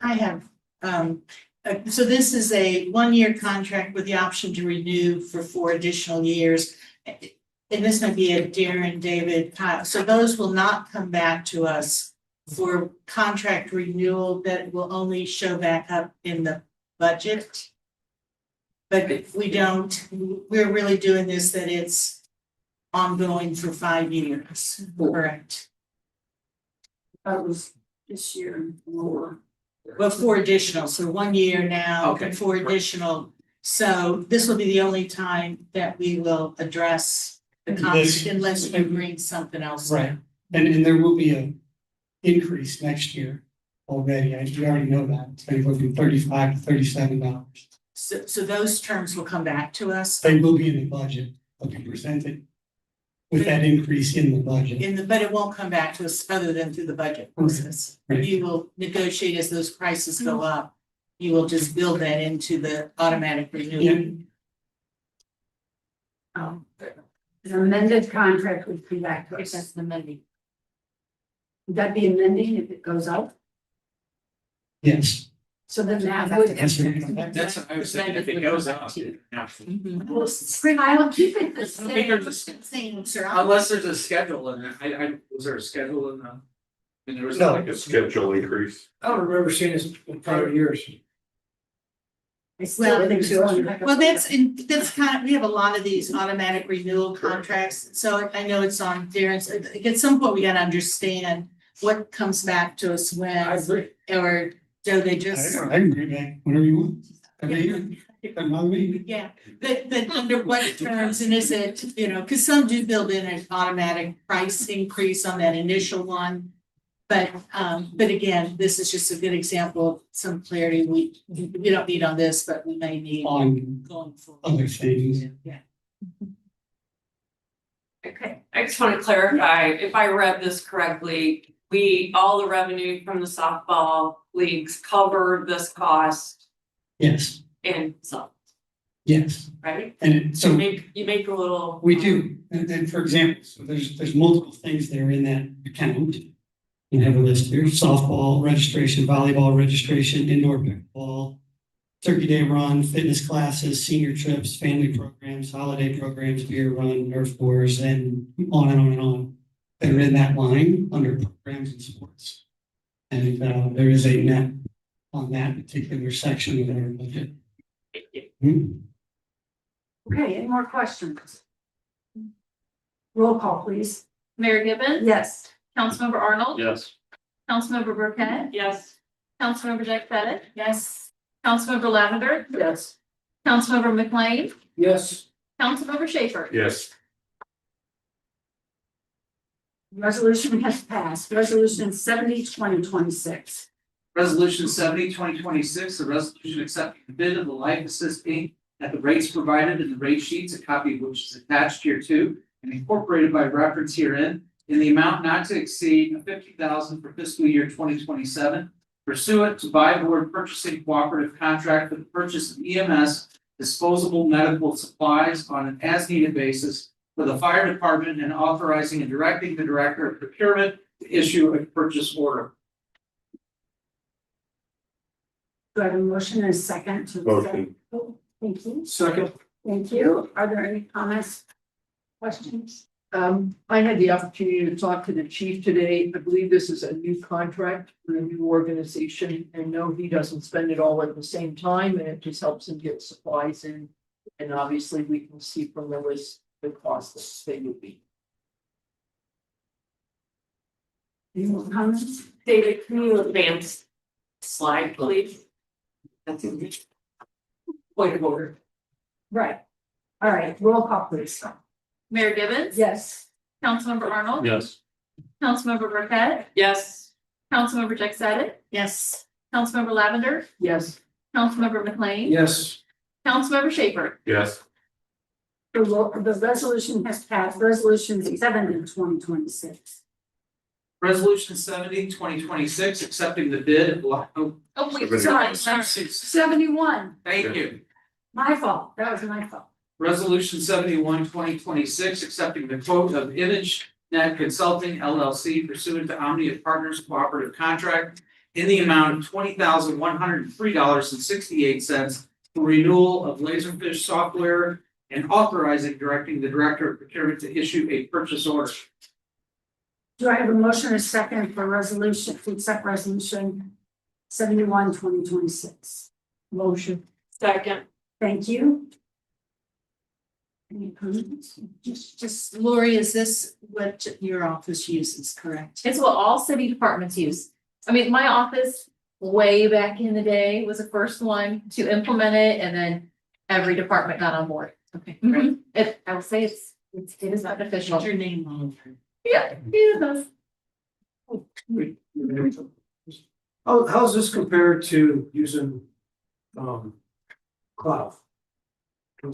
I have, so this is a 1-year contract with the option to renew for 4 additional years. And this might be a Darren, David, Kyle, so those will not come back to us for contract renewal that will only show back up in the budget. But if we don't, we're really doing this that it's ongoing for 5 years, correct? That was this year and more. Well, 4 additional, so 1 year now, Okay. and 4 additional. So this will be the only time that we will address the conflict unless you bring something else. Right, and there will be a increase next year already. You already know that. It's going to go from $35 to $37. So those terms will come back to us They will be in the budget, they'll be presented with that increase in the budget. but it won't come back to us other than through the budget process. Right. You will negotiate as those prices go up. You will just build that into the automatic renewal. An amended contract would come back to us. That's an amending. Would that be amending if it goes up? Yes. So then that would. Yes, sir. That's, I was thinking if it goes up, yeah. Well, Kyle, keep it the I think there's a same. Same, sir. Unless there's a schedule in it, was there a schedule in the? And there was No. like a Schedule increase. I don't remember seeing this in prior years. I still think so. Well, that's kind of, we have a lot of these automatic renewal contracts, so I know it's on Darren's, at some point we gotta understand what comes back to us when. I agree. Or do they just, I can bring it back whenever you want. Every year. Yeah, but under what terms, and is it, you know, because some do build in an automatic price increase on that initial one. But again, this is just a good example of some clarity we don't need on this, but we may need On going forward. other things. Yeah. Okay, I just want to clarify, if I read this correctly, all the revenue from the softball leagues covered this cost Yes, in some, yes. right? And So so you make a little. we do, and for example, so there's multiple things that are in that account. You have a list here, softball registration, volleyball registration, indoor pickleball, turkey day run, fitness classes, senior trips, family programs, holiday programs, beer run, Nerf wars, and on and on and on. That are in that line under programs and sports. And there is a net on that particular section of our budget. Okay, any more questions? Roll call, please. Mayor Gibbon. Yes. Councilmember Arnold. Yes. Councilmember Burkett. Yes. Councilmember Jack Pettit. Yes. Councilmember Lavender. Yes. Councilmember McLean. Yes. Councilmember Schaefer. Yes. Resolution has passed. Resolution 70-2026. Resolution 70-2026, a resolution accepting the bid of the Life Assist Inc. at the rates provided in the rate sheets, a copy of which is attached here too, and incorporated by reference herein, in the amount not to exceed $50,000 for fiscal year 2027, pursuant to by board purchasing cooperative contract for the purchase of EMS disposable medical supplies on an as-needed basis for the fire department, and authorizing and directing the director of procurement to issue a purchase order. Do I have a motion and a second to? Motion. Oh, thank you. Second. Thank you. Are there any comments? Questions? I had the opportunity to talk to the chief today. I believe this is a new contract for a new organization, and no, he doesn't spend it all at the same time, and it just helps him get supplies in. And obviously, we can see from the list the costs that they would be. Any more comments? David, can you advance slide, please? That's in point of order. Right. All right, roll call, please. Mayor Gibbons. Yes. Councilmember Arnold. Yes. Councilmember Burkett. Yes. Councilmember Jack Pettit. Yes. Councilmember Lavender. Yes. Councilmember McLean. Yes. Councilmember Schaefer. Yes. The resolution has passed. Resolution 70-2026. Resolution 70-2026, accepting the bid of Oh, wait, Seventy- sorry. 71. Thank you. My fault. That was my fault. Resolution 71-2026, accepting the quote of ImageNet Consulting LLC pursuant to Omnia Partners Cooperative Contract in the amount of $20,103.68 for renewal of Laserfish software, and authorizing directing the director of procurement to issue a purchase order. Do I have a motion and a second for resolution, to accept resolution 71-2026? Motion. Second. Thank you. Any comments? Just Lori, is this what your office uses, correct? It's what all city departments use. I mean, my office way back in the day was the first one to implement it, and then every department got on board. Okay, Mhm. I will say it is beneficial. Get your name on it. Yeah, it does. How's this compared to using, cloud?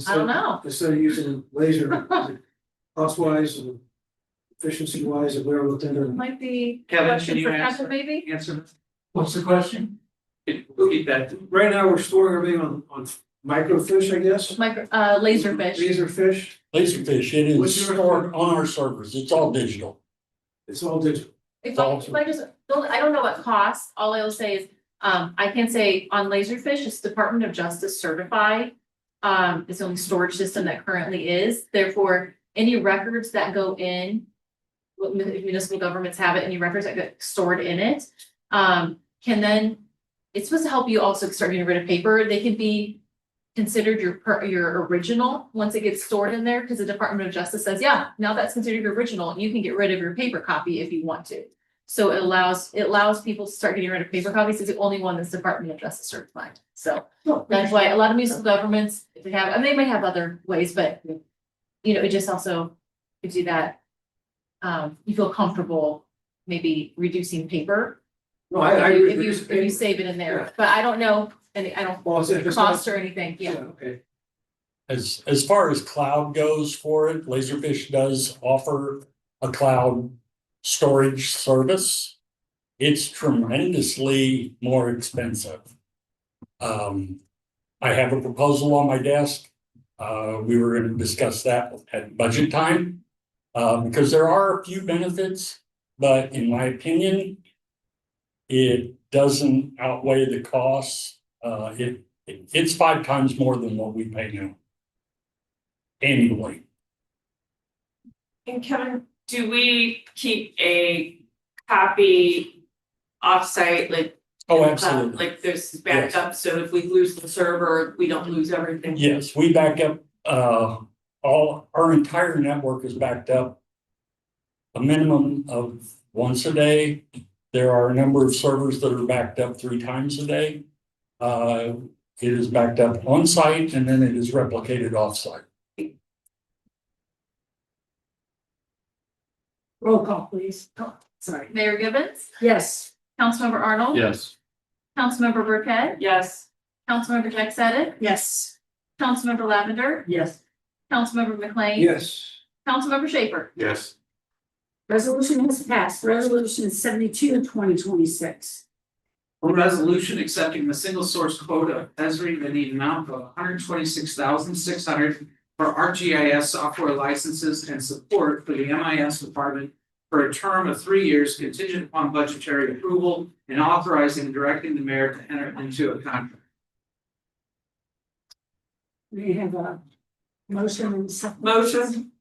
I don't know. Instead of using laser, cost wise and efficiency wise, if we were looking at. Might be. Kevin, question can you for answer? Kevin, maybe? Answer. What's the question? Repeat that. Right now, we're storing everything on microfish, I guess, Laserfish. laserfish, Laserfish, it What's is your- stored on our servers, it's all digital. it's all digital. If I just, I don't know what costs, all I will say is, I can say on Laserfish, it's Department of Justice certified. It's the only storage system that currently is, therefore, any records that go in. What municipal governments have it, any records that get stored in it, can then. It's supposed to help you also start getting rid of paper, they can be. Considered your original, once it gets stored in there, because the Department of Justice says, yeah, now that's considered your original, you can get rid of your paper copy if you want to. So it allows people to start getting rid of paper copies. It's the only one that's Department of Justice certified. So that's why a lot of municipal governments, if they have, and they may have other ways, but you know, it just also gives you that, you feel comfortable maybe reducing paper. No, I agree. If you save it in there, but I don't know, and I don't Well, it's cost or anything, yeah. Okay. As far as cloud goes for it, Laserfish does offer a cloud storage service. It's tremendously more expensive. I have a proposal on my desk. We were going to discuss that at budget time. Because there are a few benefits, but in my opinion, it doesn't outweigh the costs. It's 5 times more than what we pay now. Annually. And Kevin, do we keep a copy offsite, like? Oh, absolutely. Like there's backup, so if we lose the server, we don't lose everything? Yes, we back up, all, our entire network is backed up a minimum of once a day. There are a number of servers that are backed up 3 times a day. It is backed up on site and then it is replicated off site. Roll call, please. Oh, sorry. Mayor Gibbons, Yes. Councilmember Arnold. Yes. Councilmember Burkett, Yes. Councilmember Jack Sadek, Yes. Councilmember Lavender, Yes. Councilmember McLean. Yes. Councilmember Schaefer. Yes. Resolution has passed. Resolution 72, 2026. A resolution accepting the single source quota of Esri in the amount of $126,600 for ArcGIS software licenses and support for the MIS department for a term of 3 years contingent upon budgetary approval and authorizing and directing the mayor to enter into a contract. We have a motion and second. Motion.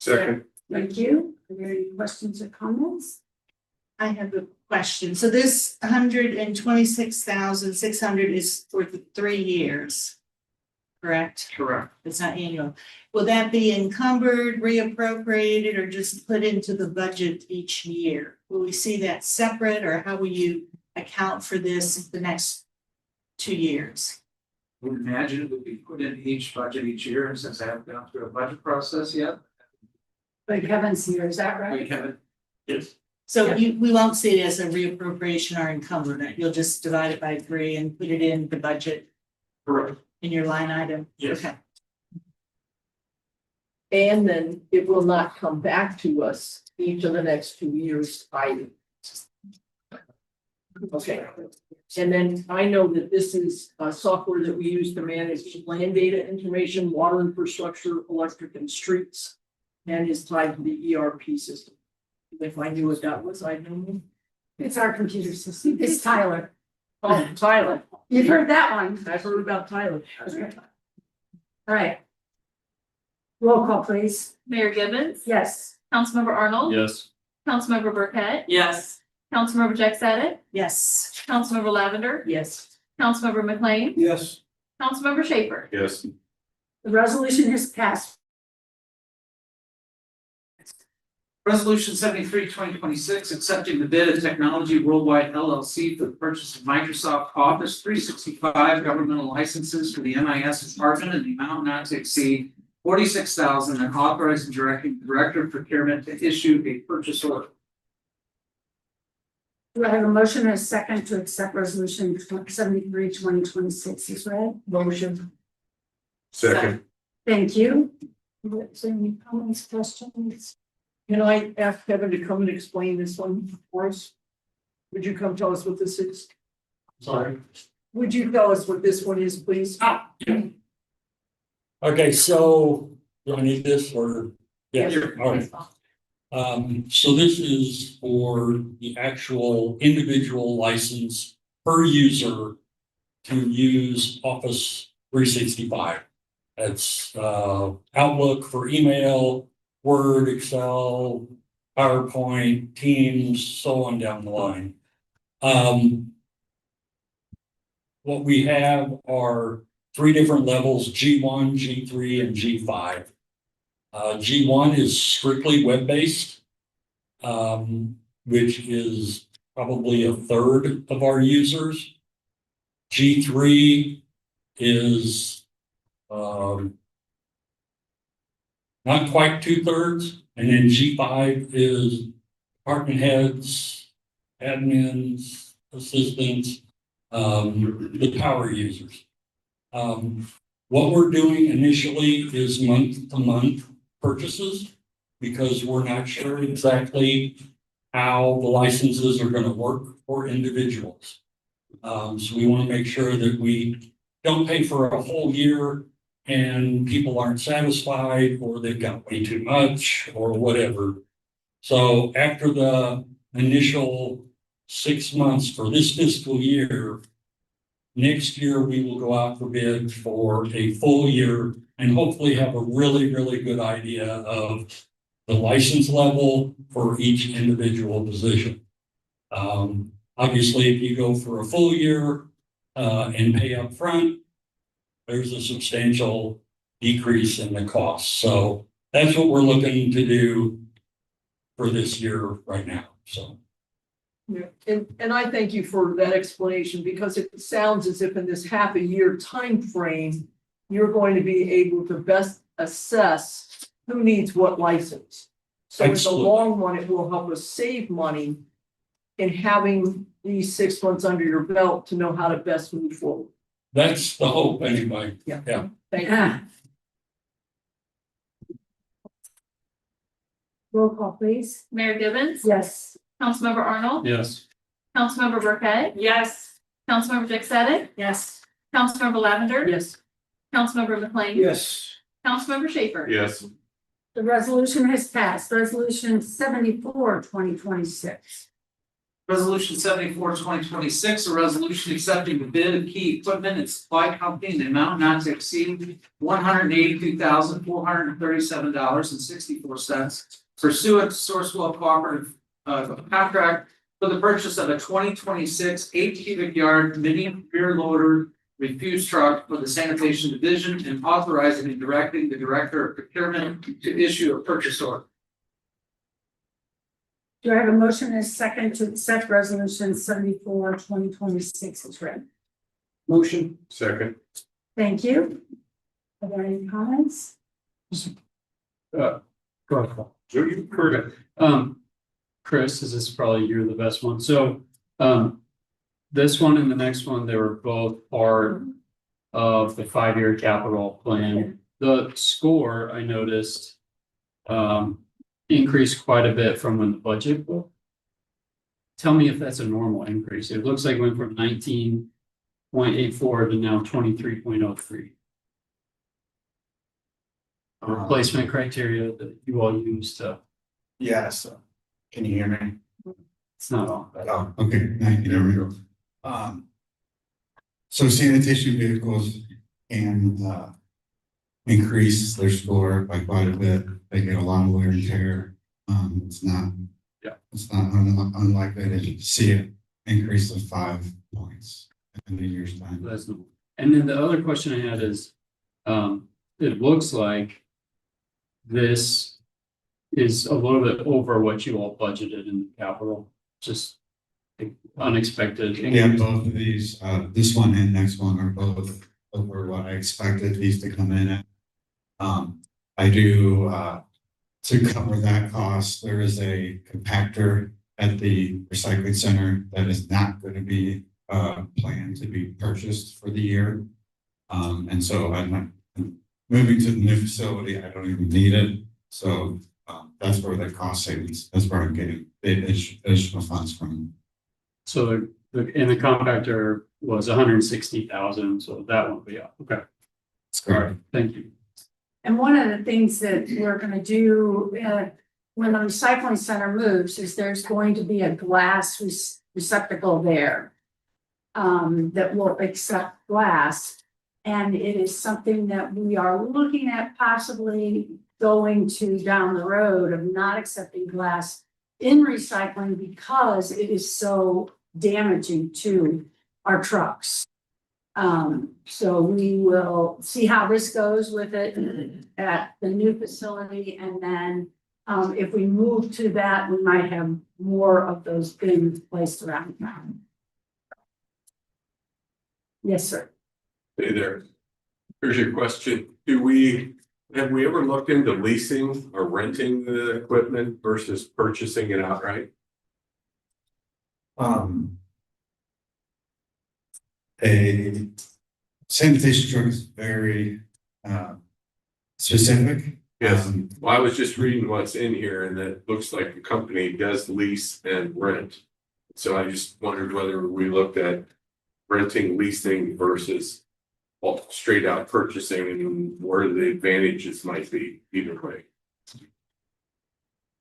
Second. Thank you. Are there any questions or comments? I have a question. So this 126,600 is for the 3 years. Correct? Correct. It's not annual. Will that be encumbered, reappropriated, or just put into the budget each year? Will we see that separate, or how will you account for this the next 2 years? I would imagine it would be put in each budget each year, and since I haven't gone through a budget process yet. But Kevin's here, is that right? We haven't. Yes. So we won't see it as a reappropriation or encumberment. You'll just divide it by 3 and put it in the budget Correct. in your line item? Yes. Okay. And then it will not come back to us each of the next 2 years either. Okay, and then I know that this is software that we use to manage land data information, water infrastructure, electric and streets. And is tied to the ERP system. If I knew what that was, I'd know. It's our computer system. It's Tyler. Oh, Tyler. You've heard that one. I've heard about Tyler. All right. Roll call, please. Mayor Gibbons, Yes. Councilmember Arnold. Yes. Councilmember Burkett, Yes. Councilmember Jack Sadek, Yes. Councilmember Lavender, Yes. Councilmember McLean, Yes. Councilmember Schaefer. Yes. The resolution has passed. Resolution 73, 2026, accepting the bid of Technology Worldwide LLC for the purchase of Microsoft Office 365 governmental licenses for the MIS department in the amount not to exceed $46,000 and authorizing directing the Director of Procurement to issue a purchase order. Do I have a motion and a second to accept resolution 73, 2026 is read? Motion. Second. Thank you. Is there any comments, questions? Can I ask Kevin to come and explain this one for us? Would you come tell us what this is? Sorry. Would you tell us what this one is, please? Okay, so do I need this or? Yes, Sure. all right. So this is for the actual individual license per user to use Office 365. That's Outlook for email, Word, Excel, PowerPoint, Teams, so on down the line. What we have are 3 different levels, G1, G3, and G5. G1 is strictly web-based. which is probably a third of our users. G3 is not quite 2/3, and then G5 is department heads, admins, assistants, the power users. What we're doing initially is month-to-month purchases because we're not sure exactly how the licenses are going to work for individuals. So we want to make sure that we don't pay for a whole year and people aren't satisfied or they've got way too much or whatever. So after the initial 6 months for this fiscal year, next year we will go out for bid for a full year and hopefully have a really, really good idea of the license level for each individual position. Obviously, if you go for a full year and pay up front, there's a substantial decrease in the cost. So that's what we're looking to do for this year right now. So. Yeah, and I thank you for that explanation because it sounds as if in this half a year time frame, you're going to be able to best assess who needs what license. So in the long run, it will help us save money in having these 6 months under your belt to know how to best move forward. That's the hope anyway. Yeah. Yeah. Thank you. Roll call, please. Mayor Gibbons? Yes. Councilmember Arnold? Yes. Councilmember Burkhead? Yes. Councilmember Dick Sadik? Yes. Councilmember Lavender? Yes. Councilmember McLean? Yes. Councilmember Schaefer? Yes. The resolution has passed. Resolution 74, 2026. Resolution 74, 2026, a resolution accepting the bid of key equipment and supply company in the amount not to exceed $182,437.64 pursuant to Sourcewell Cooperative contract for the purchase of a 2026 8 cubic yard mini rear loader refuse truck for the Sanitation Division and authorizing and directing the Director of Procurement to issue a purchase order. Do I have a motion and a second to accept resolution 74, 2026 as read? Motion. Second. Thank you. Are there any comments? Go ahead. So you heard it. Chris, this is probably you're the best one. So, this one and the next one, they were both part of the 5-year capital plan. The score I noticed, increased quite a bit from when the budget book. Tell me if that's a normal increase. It looks like it went from 19.84 to now 23.03. Replacement criteria that you all use to. Yes. Can you hear me? It's not all. Oh, okay, thank you, there we go. So sanitation vehicles can increase their score by quite a bit. They get a lot of wear and tear. It's not unlikely that you see it increase of 5 points in a year's time. And then the other question I had is, it looks like this is a little bit over what you all budgeted in the capital, just unexpected. Yeah, both of these, this one and next one are both over what I expected these to come in at. I do, to cover that cost, there is a compactor at the recycling center that is not going to be planned to be purchased for the year. And so I'm not moving to the new facility. I don't even need it. So that's where the cost savings, that's where I'm getting the additional funds from. So the compactor was 160,000, so that won't be up. Okay. That's correct. Thank you. And one of the things that we're gonna do when the recycling center moves is there's going to be a glass receptacle there that will accept glass. And it is something that we are looking at possibly going to down the road of not accepting glass in recycling because it is so damaging to our trucks. So we will see how this goes with it at the new facility and then if we move to that, we might have more of those bins placed around town. Yes, sir. Hey there. Here's your question. Have we ever looked into leasing or renting the equipment versus purchasing it outright? A sanitation truck is very specific. Yes, well, I was just reading what's in here and it looks like the company does lease and rent. So I just wondered whether we looked at renting, leasing versus straight out purchasing and where the advantages might be either way.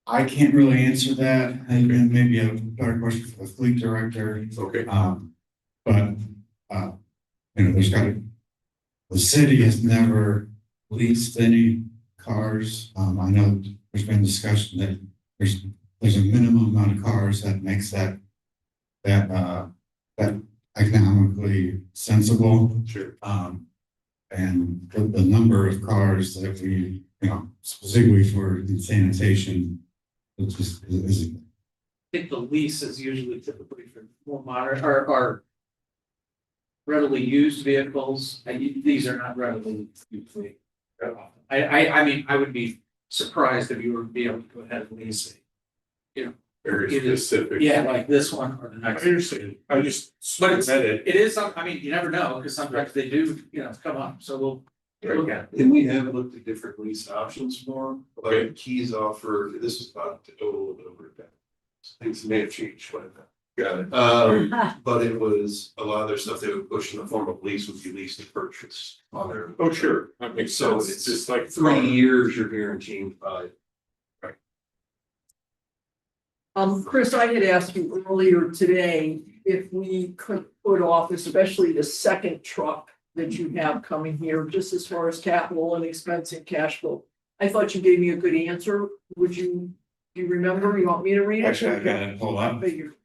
I can't really answer that, and maybe a better question for the fleet director. Okay. But there's the city has never leased any cars. I know there's been discussion that there's a minimum amount of cars that makes that economically sensible. Sure. And the number of cars that we, specifically for sanitation, it just isn't. I think the lease is usually typically for more modern or readily used vehicles, and these are not readily used. I mean, I would be surprised if you were to be able to go ahead and lease it. Very It is- specific. Yeah, like this one or the next. I understand. I just But it's, said it. it is, I mean, you never know, because sometimes they do, come up, so we'll look at it. And we have looked at different lease options for them, Okay. like Keys offered, this is about the total of over that. Things may have changed quite a bit. Got it. But it was a lot of their stuff they would push in the form of lease would be lease to purchase on their. Oh, sure. That makes So sense. it's just like 3 years you're guaranteed by. Chris, I had asked you earlier today if we could put off, especially the second truck that you have coming here, just as far as capital and expense and cash flow. I thought you gave me a good answer. Do you remember? You want me to read it? Actually, I got it pulled up. I figured.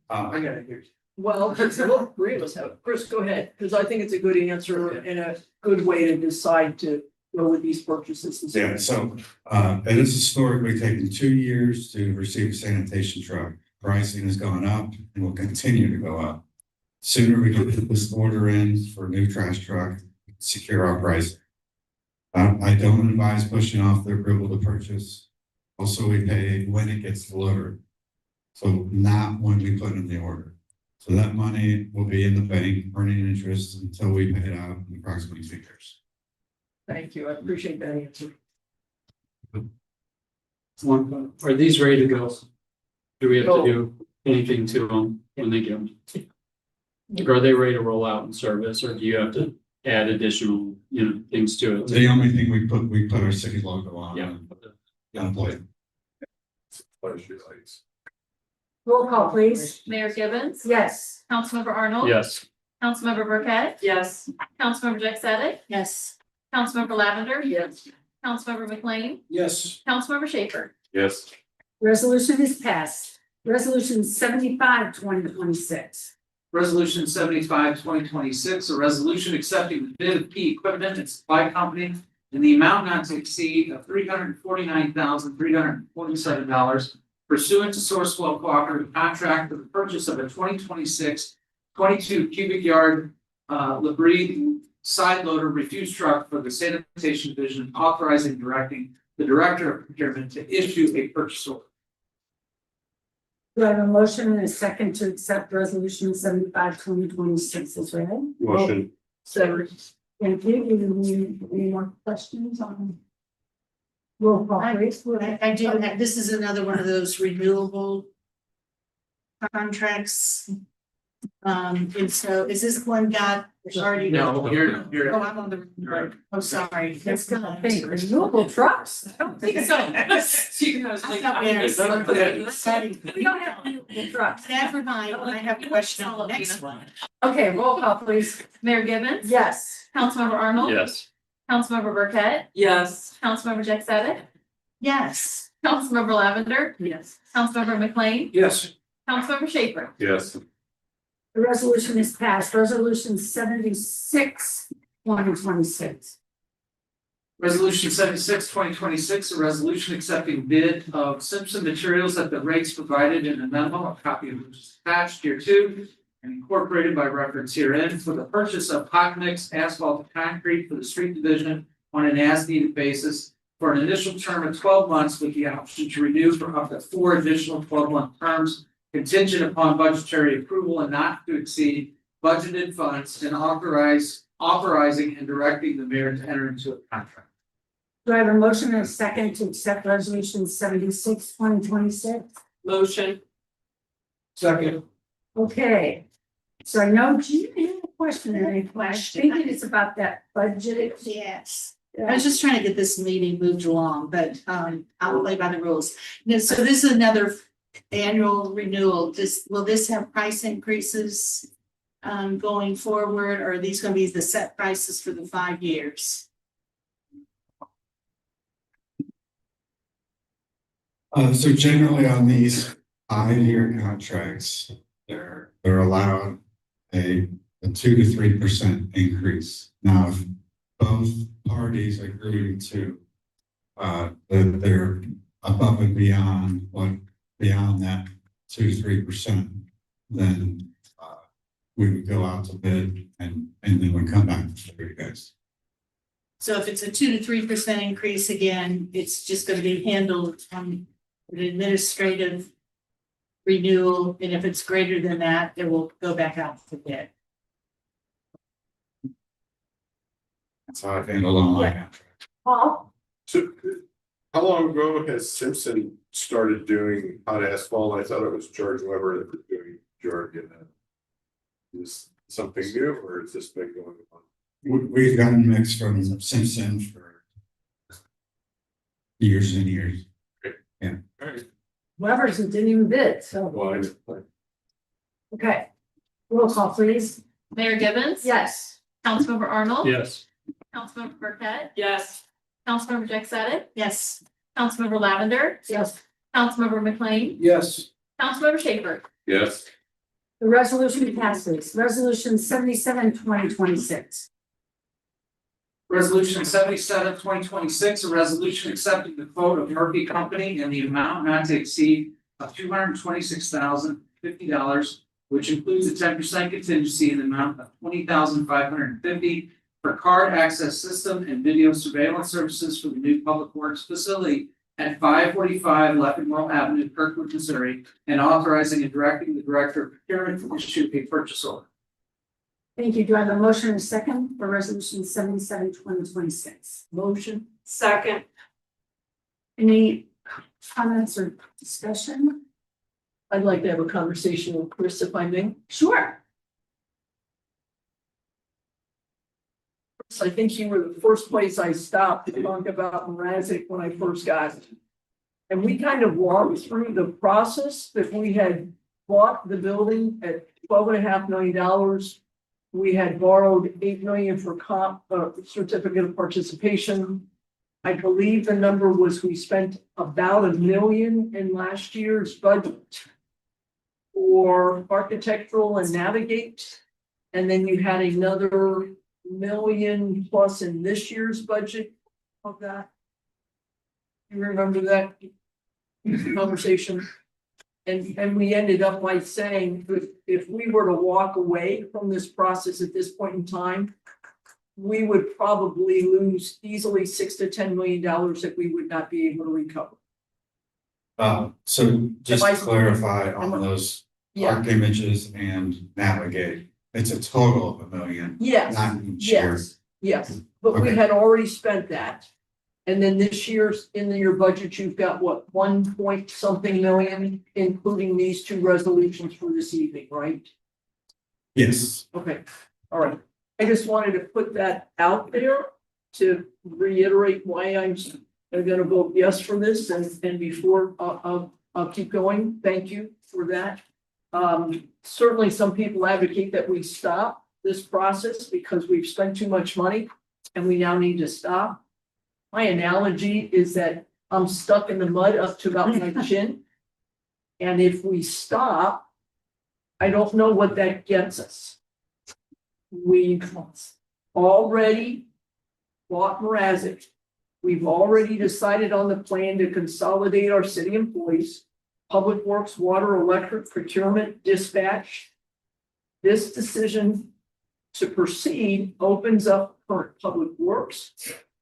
I got it here. Well, all three of us have. Chris, go ahead, because I think it's a good answer and a good way to decide to go with these purchases. Yeah, so it is historically taken 2 years to receive a sanitation truck. Pricing has gone up and will continue to go up. Sooner we can get this order in for a new trash truck, secure our pricing. I don't advise pushing off the approval to purchase. Also, we pay when it gets delivered. So not when we put in the order. So that money will be in the bank earning interest until we pay it out in approximately 2 years. Thank you. I appreciate that answer. Are these ready to go? Do we have to do anything to them when they get them? Are they ready to roll out in service, or do you have to add additional, things to it? The only thing we put our city logo on. Yeah. Plate. Roll call, please. Mayor Gibbons? Yes. Councilmember Arnold? Yes. Councilmember Burkett? Yes. Councilmember Jack Sadek? Yes. Councilmember Lavender? Yes. Councilmember McLean? Yes. Councilmember Schaefer? Yes. Resolution is passed. Resolution 75, 2026. Resolution 75, 2026, a resolution accepting the bid of key equipment and supply company in the amount not to exceed of $349,347 pursuant to Sourcewell Cooperative Contract for the purchase of a 2026 22 cubic yard Labrie side loader refuse truck for the Sanitation Division, authorizing and directing the Director of Procurement to issue a purchase order. Do I have a motion and a second to accept resolution 75, 2026 as read? Motion. Second. Thank you. Do you need any more questions on? Roll call, please. I do, this is another one of those renewable contracts. And so is this one got already? No, you're. Oh, I'm on the right. Oh, sorry. That's gonna be renewable trucks. I don't think so. She knows, like, We don't have renewable trucks. Never mind, I have a question on the next one. Okay, roll call, please. Mayor Gibbons? Yes. Councilmember Arnold? Yes. Councilmember Burkett? Yes. Councilmember Jack Sadek? Yes. Councilmember Lavender? Yes. Councilmember McLean? Yes. Councilmember Schaefer? Yes. The resolution is passed. Resolution 76, 2026. Resolution 76, 2026, a resolution accepting bid of Simpson Materials at the rates provided in the memo, a copy of which is attached here too, and incorporated by reference herein for the purchase of hot mix asphalt and concrete for the street division on an as-needed basis for an initial term of 12 months with the option to renew for up to 4 additional 12-month terms contingent upon budgetary approval and not to exceed budgeted funds and authorizing and directing the mayor to enter into a contract. Do I have a motion and a second to accept resolution 76, 2026? Motion. Second. Okay, so I know, do you have a question or any question? I think it's about that budget. Yes. I was just trying to get this meeting moved along, but I'll play by the rules. No, so this is another annual renewal. Will this have price increases going forward, or are these gonna be the set prices for the 5 years? So generally on these 5-year contracts, they're allowed a 2 to 3% increase. Now, if both parties agree to that they're above and beyond that 2 to 3%, then we would go out to bid and then we come back to you guys. So if it's a 2 to 3% increase, again, it's just gonna be handled on an administrative renewal, and if it's greater than that, it will go back out to bid. That's how I handle on my contract. Paul? So how long ago has Simpson started doing hot asphalt? I thought it was George Weber that was doing Georgia. Is something new or is this been going on? We've gotten mixed from Simpson for years and years. Yeah. All right. Weber's didn't even bid, so, Well, I didn't. okay. Roll call, please. Mayor Gibbons? Yes. Councilmember Arnold? Yes. Councilmember Burkett? Yes. Councilmember Jack Sadek? Yes. Councilmember Lavender? Yes. Councilmember McLean? Yes. Councilmember Schaefer? Yes. The resolution passes. Resolution 77, 2026. Resolution 77, 2026, a resolution accepting the quote of Murphy Company in the amount not to exceed of $226,050, which includes a 10% contingency in the amount of $20,550 for card access system and video surveillance services for the new public works facility at 545 Leffingwell Avenue, Kirkwood, Missouri, and authorizing and directing the director of procurement to issue a purchase order. Thank you. Do I have a motion and a second for resolution 77, 2026? Motion. Second. Any comments or discussion? I'd like to have a conversation with Chris if I may. Sure. I think you were the first place I stopped to talk about Mrazek when I first got it. And we kind of walked through the process that we had bought the building at $12.5 million. We had borrowed $8 million for certificate of participation. I believe the number was we spent about $1 million in last year's budget for architectural and navigate. And then you had another $1 million plus in this year's budget of that. You remember that conversation? And we ended up by saying, if we were to walk away from this process at this point in time, we would probably lose easily $6 to $10 million that we would not be able to recover. So just If I- to clarify on those Yeah. arc images and navigate, it's a total of $1 million. Yes, Not each year. yes, but we Okay. had already spent that. And then this year's, in your budget, you've got what, 1 point something million, including these two resolutions for this evening, right? Yes. Okay, all right. I just wanted to put that out there to reiterate why I'm gonna vote yes for this, and before I'll keep going. Thank you for that. Certainly some people advocate that we stop this process because we've spent too much money and we now need to stop. My analogy is that I'm stuck in the mud up to about my chin. And if we stop, I don't know what that gets us. We've already bought Mrazek We've already decided on the plan to consolidate our city employees, public works, water, electric, procurement, dispatch. This decision to proceed opens up current public works,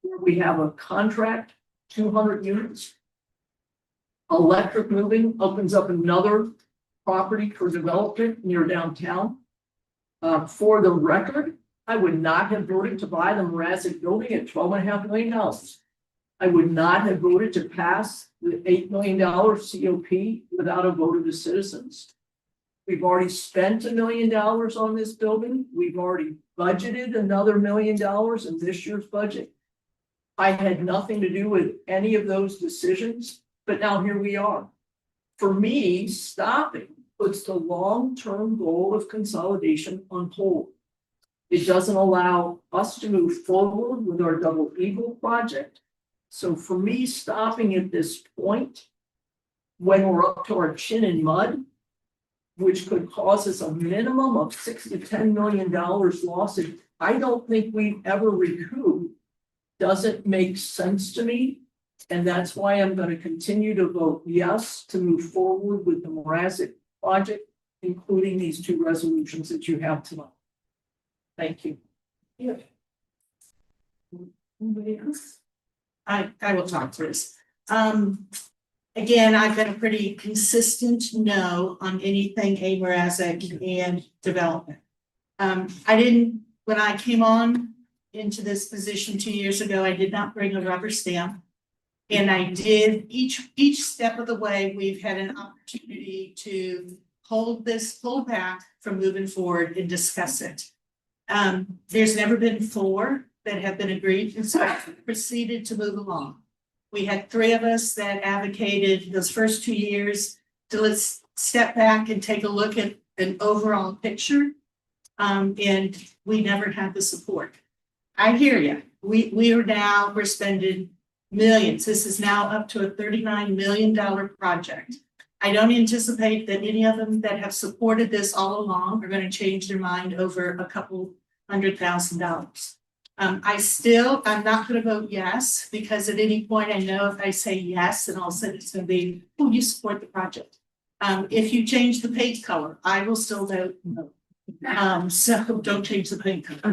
where we have a contract, 200 units. Electric moving opens up another property for development near downtown. For the record, I would not have voted to buy the Mrazek building at $12.5 million. I would not have voted to pass the $8 million COP without a vote of the citizens. We've already spent $1 million on this building. We've already budgeted another $1 million in this year's budget. I had nothing to do with any of those decisions, but now here we are. For me, stopping puts the long-term goal of consolidation on hold. It doesn't allow us to move forward with our Double Eagle project. So for me, stopping at this point, when we're up to our chin in mud, which could cause us a minimum of $6 to $10 million loss, and I don't think we've ever recouped, doesn't make sense to me. And that's why I'm going to continue to vote yes to move forward with the Mrazek project, including these two resolutions that you have tonight. Thank you. Yeah. Anybody else? I will talk to this. Again, I've been a pretty consistent no on anything Mrazek and development. When I came on into this position 2 years ago, I did not bring a rubber stamp. And I did each step of the way, we've had an opportunity to hold back from moving forward and discuss it. There's never been 4 that have been agreed, and so I proceeded to move along. We had 3 of us that advocated those first 2 years to let's step back and take a look at an overall picture. And we never had the support. I hear you. We're spending millions. This is now up to a $39 million project. I don't anticipate that any of them that have supported this all along are going to change their mind over a couple $100,000. I'm not going to vote yes, because at any point I know if I say yes, then all of a sudden it's going to be, oh, you support the project. If you change the paint color, I will still vote no. So don't change the paint color.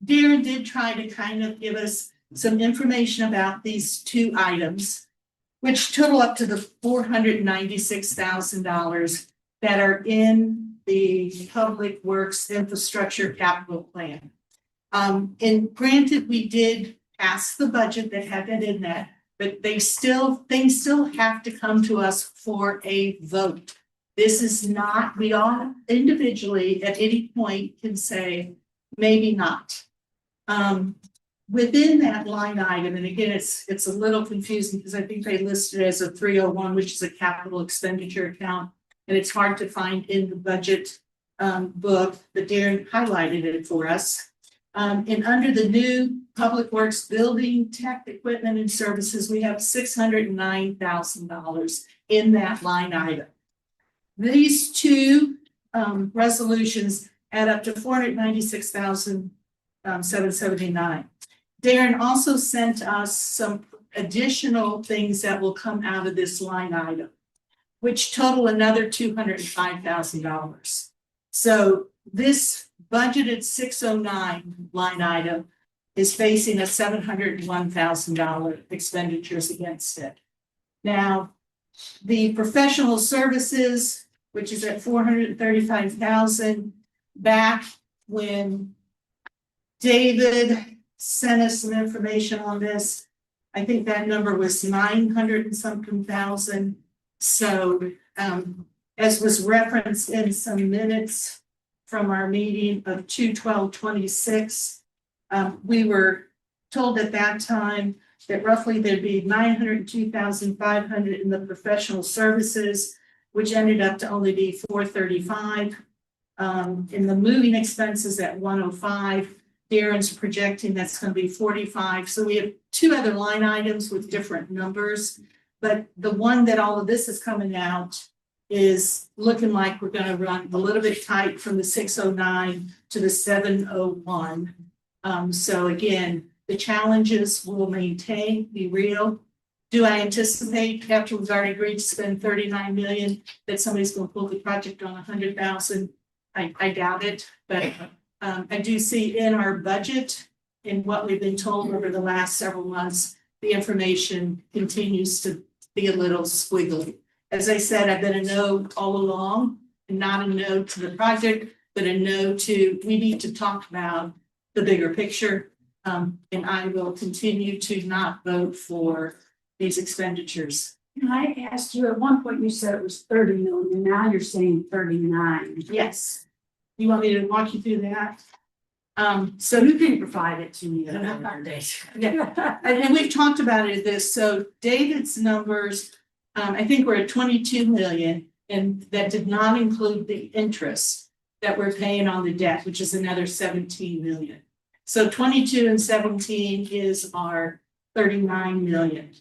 Darren did try to kind of give us some information about these 2 items, which total up to the $496,000 that are in the Public Works Infrastructure Capital Plan. And granted, we did pass the budget that had that in that, but things still have to come to us for a vote. This is not, we all individually at any point can say, maybe not. Within that line item, and again, it's a little confusing because I think they listed it as a 301, which is a capital expenditure account. And it's hard to find in the budget book, but Darren highlighted it for us. And under the new Public Works Building, Tech, Equipment and Services, we have $609,000 in that line item. These 2 resolutions add up to $496,779. Darren also sent us some additional things that will come out of this line item, which total another $205,000. So this budgeted 609 line item is facing a $701,000 expenditures against it. Now, the professional services, which is at $435,000, back when David sent us some information on this, I think that number was 900 and something thousand. So, as was referenced in some minutes from our meeting of 2/12/26, we were told at that time that roughly there'd be 902,500 in the professional services, which ended up to only be 435. In the moving expenses at 105, Darren's projecting that's going to be 45. So we have 2 other line items with different numbers, but the one that all of this is coming out is looking like we're going to run a little bit tight from the 609 to the 701. So again, The challenges will maintain, be real. Do I anticipate after we've already agreed to spend 39 million that somebody's gonna pull the project on 100,000? I doubt it, but I do see in our budget, in what we've been told over the last several months, the information continues to be a little squiggly. As I said, I've been a no all along, and not a no to the project, but a no to, we need to talk about the bigger picture. And I will continue to not vote for these expenditures. And I asked you, at one point you said it was 30 million, now you're saying 39. Yes. You want me to walk you through that? So You can provide it to me. yeah, and we've talked about it this, so David's numbers, I think we're at 22 million, and that did not include the interest that we're paying on the debt, which is another 17 million. So 22 and 17 is our 39 million.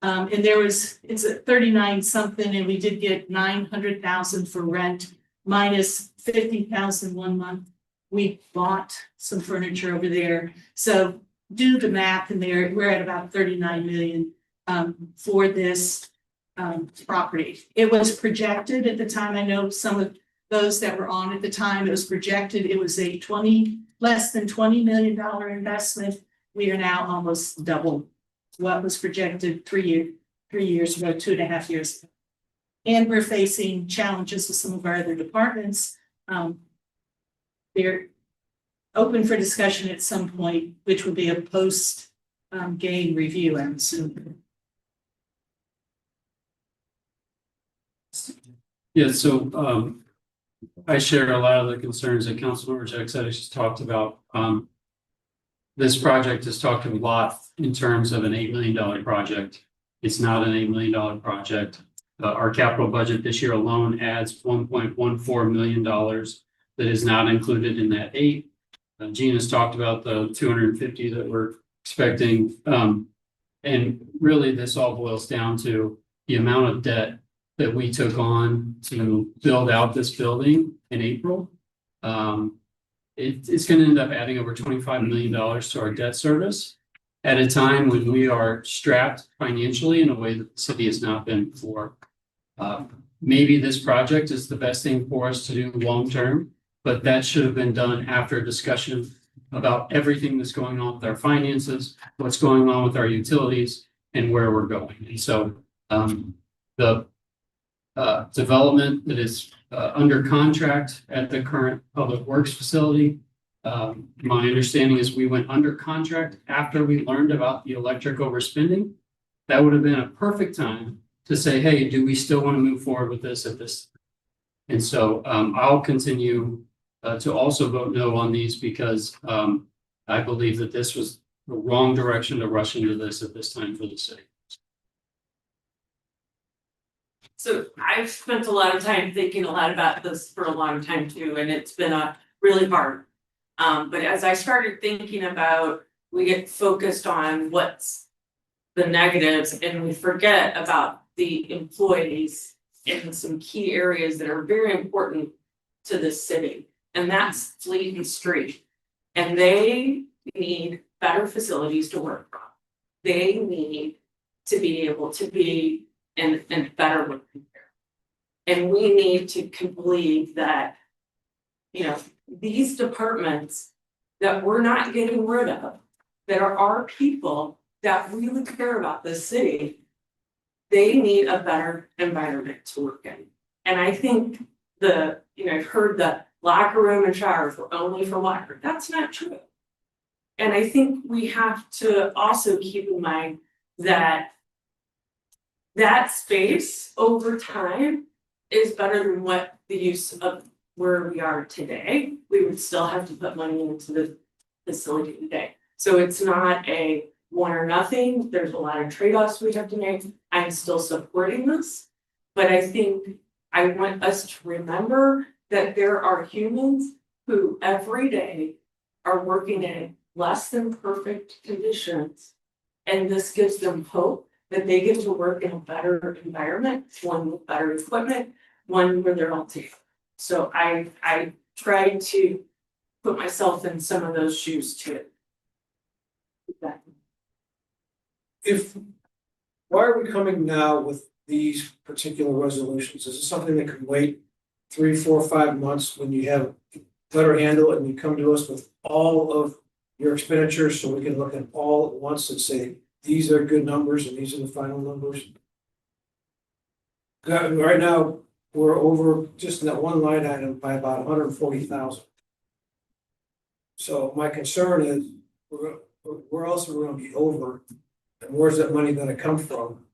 And it's at 39 something, and we did get 900,000 for rent, minus 50,000 1 month. We bought some furniture over there. So do the math in there, we're at about 39 million for this property. It was projected at the time, I know some of those that were on at the time, it was projected, it was a less than $20 million investment. We are now almost double what was projected 3 years ago, 2.5 years ago. And we're facing challenges with some of our other departments. They're open for discussion at some point, which would be a post game review, I'm assuming. Yeah, so I share a lot of the concerns that Councilmember Jack said, just talked about. This project has talked a lot in terms of an $8 million project. It's not an $8 million project. Our capital budget this year alone adds $1.14 million that is not included in that 8. Gina's talked about the 250 that we're expecting. And really this all boils down to the amount of debt that we took on to build out this building in April. It's going to end up adding over $25 million to our debt service at a time when we are strapped financially in a way that the city has not been before. Maybe this project is the best thing for us to do long-term, but that should have been done after a discussion about everything that's going on with our finances, what's going on with our utilities, and where we're going. And so the development that is under contract at the current Public Works facility. My understanding is we went under contract after we learned about the electric overspending. That would have been a perfect time to say, hey, do we still want to move forward with this at this? And so I'll continue to also vote no on these because I believe that this was the wrong direction to rush into this at this time for the city. So I've spent a lot of time thinking a lot about this for a long time too, and it's been really hard. But as I started thinking about, we get focused on what's the negatives and we forget about the employees in some key areas that are very important to this city. And that's Fleet and Street. And they need better facilities to work from. They need to be able to be in better working care. And we need to believe that, you know, these departments that we're not getting rid of, that are our people that really care about this city, they need a better environment to work in. And I think I've heard the locker room and showers were only for water. That's not true. And I think we have to also keep in mind that that space over time is better than what the use of where we are today. We would still have to put money into the facility today. So it's not a one or nothing. There's a lot of trade-offs we have to make. I'm still supporting this, but I think I want us to remember that there are humans who every day are working in less than perfect conditions. And this gives them hope that they get to work in a better environment, one with better equipment, one where they're all together. So I try to put myself in some of those shoes too. Why are we coming now with these particular resolutions? Is this something that could wait 3, 4, 5 months when you have better handle and you come to us with all of your expenditures so we can look at all at once and say, these are good numbers and these are the final numbers? Right now, we're over just in that one line item by about 140,000. So my concern is, where else are we gonna be over? And where's that money gonna come from?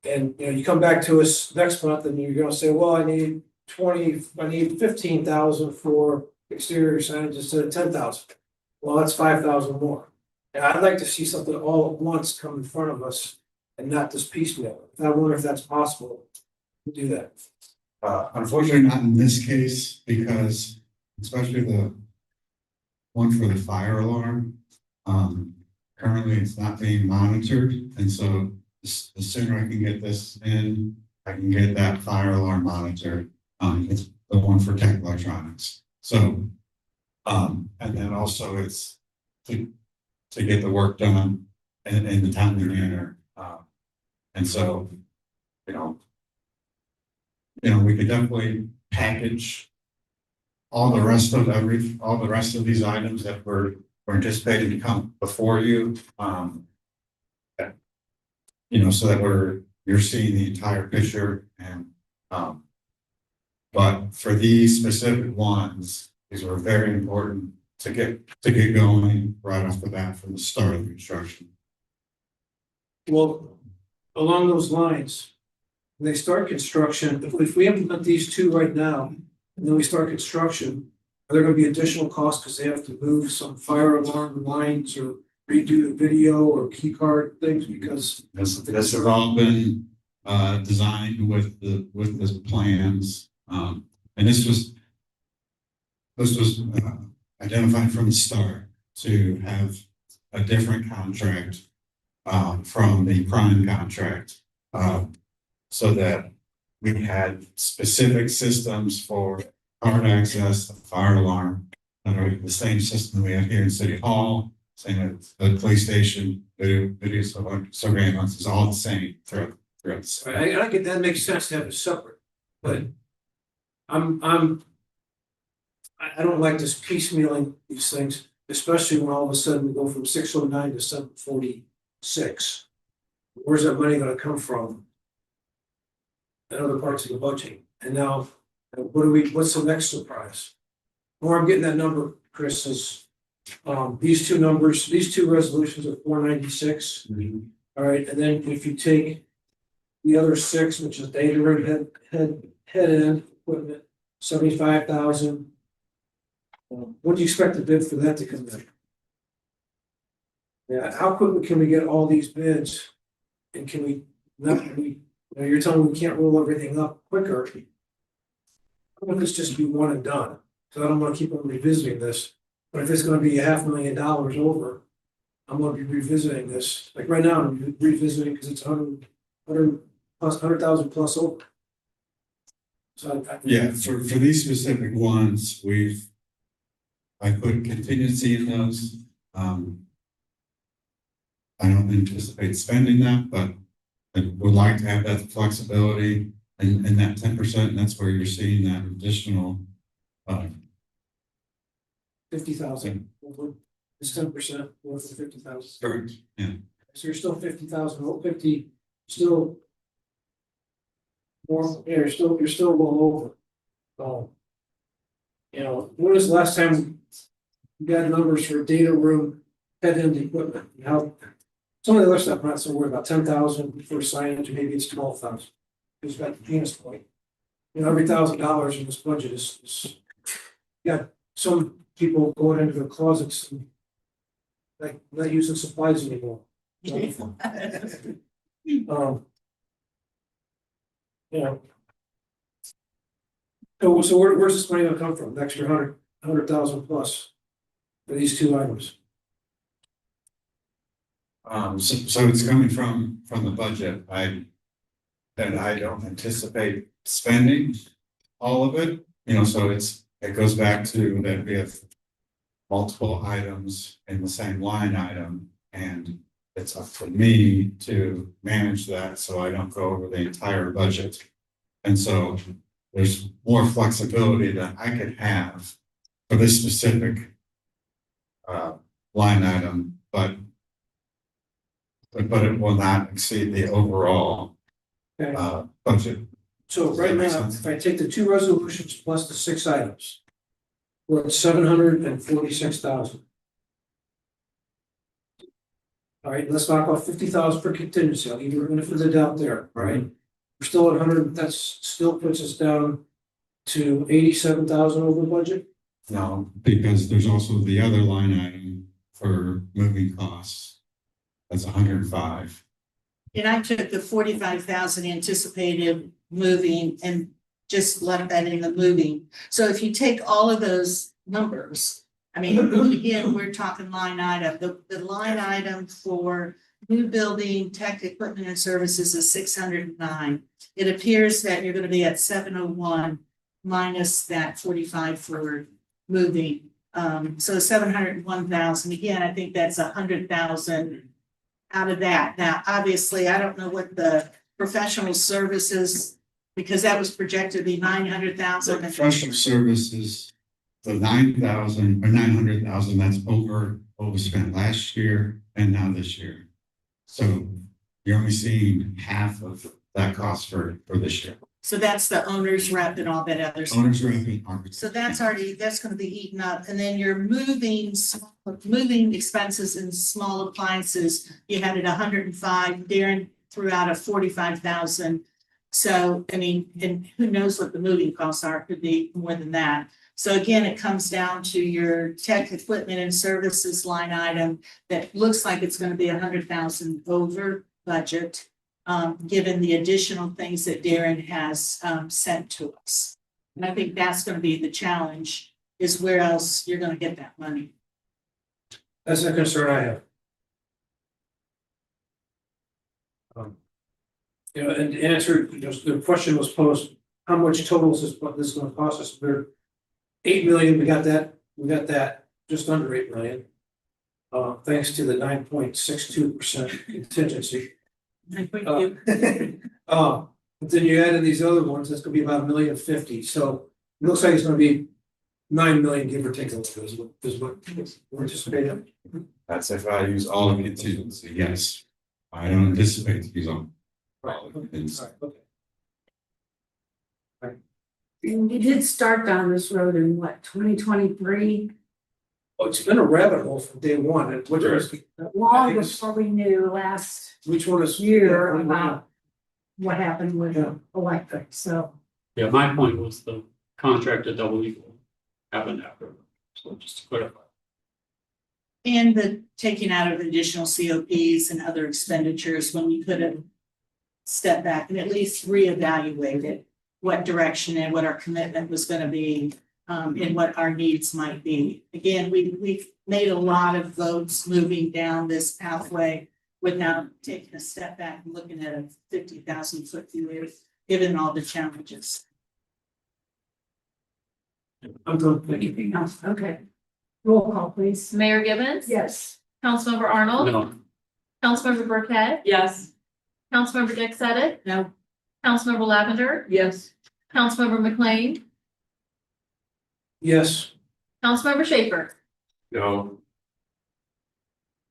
And, you know, you come back to us next month and you're gonna say, well, I need 15,000 for exterior signage instead of 10,000. Well, that's 5,000 more. And I'd like to see something all at once come in front of us and not this piecemeal. I wonder if that's possible to do that. Unfortunately, not in this case, because especially the one for the fire alarm, currently it's not being monitored, and so the sooner I can get this in, I can get that fire alarm monitored. It's the one for tech electronics. So, and then also it's to get the work done in the timely manner. And so, you know, we could definitely package all the rest of these items that we're anticipating to come before you. You know, so that you're seeing the entire picture and, but for these specific ones, these were very important to get going right off the bat from the start of the construction. Well, along those lines, when they start construction, if we implement these two right now, and then we start construction, are there gonna be additional costs because they have to move some fire alarm lines or redo the video or key card things because? This have all been designed with the plans. And this was identified from the start to have a different contract from the prime contract, so that we had specific systems for card access, fire alarm, and the same system we have here in City Hall, same at the police station, video surveillance is all the same throughout. I get that makes sense to have it separate, but I don't like this piecemealing these things, especially when all of a sudden we go from 609 to 746. Where's that money gonna come from? In other parts of the budget, and now what's the next surprise? Where I'm getting that number, Chris, is these two numbers, these two resolutions are 496. All right, and then if you take the other 6, which is data room head end equipment, 75,000. What do you expect the bid for that to come in? Yeah, how quickly can we get all these bids? And can we not you're telling me we can't roll everything up quicker. I want this just to be one and done. So I don't want to keep on revisiting this. But if it's going to be $500,000 over, I'm going to be revisiting this. Like right now, I'm revisiting because it's 100,000 plus over. So yeah, for these specific ones, I put contingency in those. I don't anticipate spending that, but I would like to have that flexibility and that 10%, and that's where you're seeing that additional 50,000. It's 10% worth of 50,000. Correct. Yeah. So you're still 50,000, 50, still more. Yeah, you're still well over. You know, when was the last time you got numbers for data room head end equipment? How some of the other stuff, I'm not so worried about 10,000 for signage, maybe it's 12,000. Who's got the penis point? You know, every $1,000 in this budget is got some people going into their closets and like not using supplies anymore. You know. So where's this money gonna come from? The extra 100,000 plus for these two items? So it's coming from the budget. I don't anticipate spending all of it, you know, so it goes back to that we have multiple items in the same line item, And it's up to me to manage that, so I don't go over the entire budget. And so there's more flexibility that I could have for this specific line item, but it will not exceed the overall budget. So right now, if I take the two resolutions plus the 6 items, we're at $746,000. All right, let's knock off 50,000 for contingency. I'll give you a benefit of the doubt there, right? We're still at 100, that's still puts us down to 87,000 over budget. No, because there's also the other line item for moving costs. That's 105. And I took the 45,000 anticipated moving and just left that in the moving. So if you take all of those numbers, I mean, again, we're talking line item, the line item for new building, tech equipment and services is 609. It appears that you're gonna be at 701 minus that 45 for moving. So 701,000, again, I think that's 100,000 out of that. Now, obviously, I don't know what the professional services, because that was projected to be 900,000. Professional services, the 9,000 or 900,000, that's over what was spent last year and now this year. So you're only seeing half of that cost for this year. So that's the owner's rep and all that other stuff. Owner's rep and architect. So that's already, that's gonna be eaten up, and then you're moving expenses and small appliances, you had it 105, Darren threw out a 45,000. So, I mean, and who knows what the moving costs are, could be more than that. So again, it comes down to your tech equipment and services line item that looks like it's gonna be 100,000 over budget. Given the additional things that Darren has sent to us. And I think that's gonna be the challenge, is where else you're gonna get that money. That's a concern I have. You know, and to answer, the question was posed, how much total is this, what this is gonna cost us? We're 8 million, we got that, just under 8 million. Thanks to the 9.62% contingency. But then you add in these other ones, that's gonna be about $1,050,000, so it looks like it's gonna be 9 million, give or take a little, is what we're anticipating. That's if I use all of contingency, yes. I don't anticipate to use all. You did start down this road in what, 2023? Oh, it's been a rabbit hole from day one, and which was. Long before we knew last Which one is? year about what happened with electric, so. Yeah, my point was the contract at Double Eagle happened after, so just to clarify. And the taking out of additional COPs and other expenditures when we could have stepped back and at least reevaluated what direction and what our commitment was gonna be, and what our needs might be. Again, we've made a lot of votes moving down this pathway without taking a step back and looking at a 50,000 foot view, given all the challenges. I'm done. Anything else? Okay. Roll call, please. Mayor Gibbons? Yes. Councilmember Arnold? No, Councilmember Burkett? Yes. Councilmember Dick Said. No. Councilmember Lavender? Yes. Councilmember McLean? Yes. Councilmember Schaefer? No,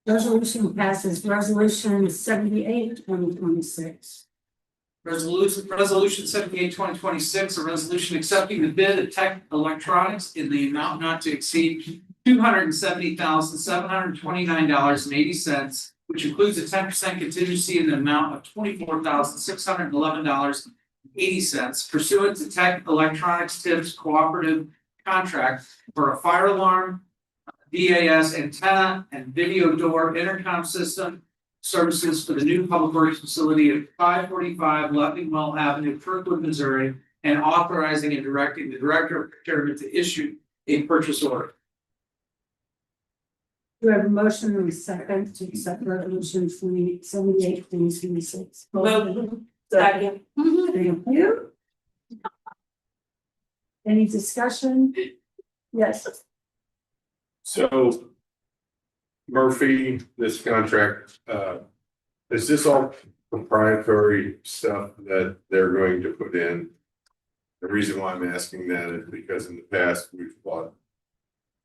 Resolution passes, resolution 78, 2026. Resolution 78, 2026, a resolution accepting the bid of Tech Electronics in the amount not to exceed $270,729.80, which includes a 10% contingency in the amount of $24,611.80 pursuant to Tech Electronics Tips Cooperative Contract for a fire alarm, DAS antenna, and video door intercom system services for the new public works facility at 545 Leffingwell Avenue, Kirkwood, Missouri, and authorizing and directing the director of procurement to issue a purchase order. Do we have a motion and a second to accept resolution 78, 2026? Second. Thank you. Any discussion? Yes. so Murphy, this contract, is this all proprietary stuff that they're going to put in? The reason why I'm asking that is because in the past, we've bought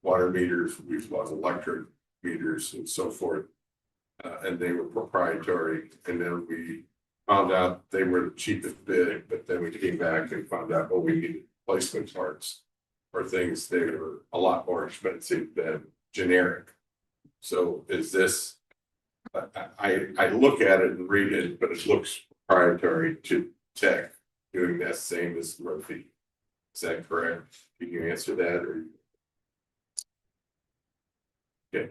water meters, we've bought electric meters and so forth. And they were proprietary, and then we found out they were the cheapest bid, but then we came back and found out, oh, we needed replacement parts or things that were a lot more expensive than generic. So is this, I look at it and read it, but it looks proprietary to Tech doing that same as Murphy. Is that correct? Can you answer that or? Okay.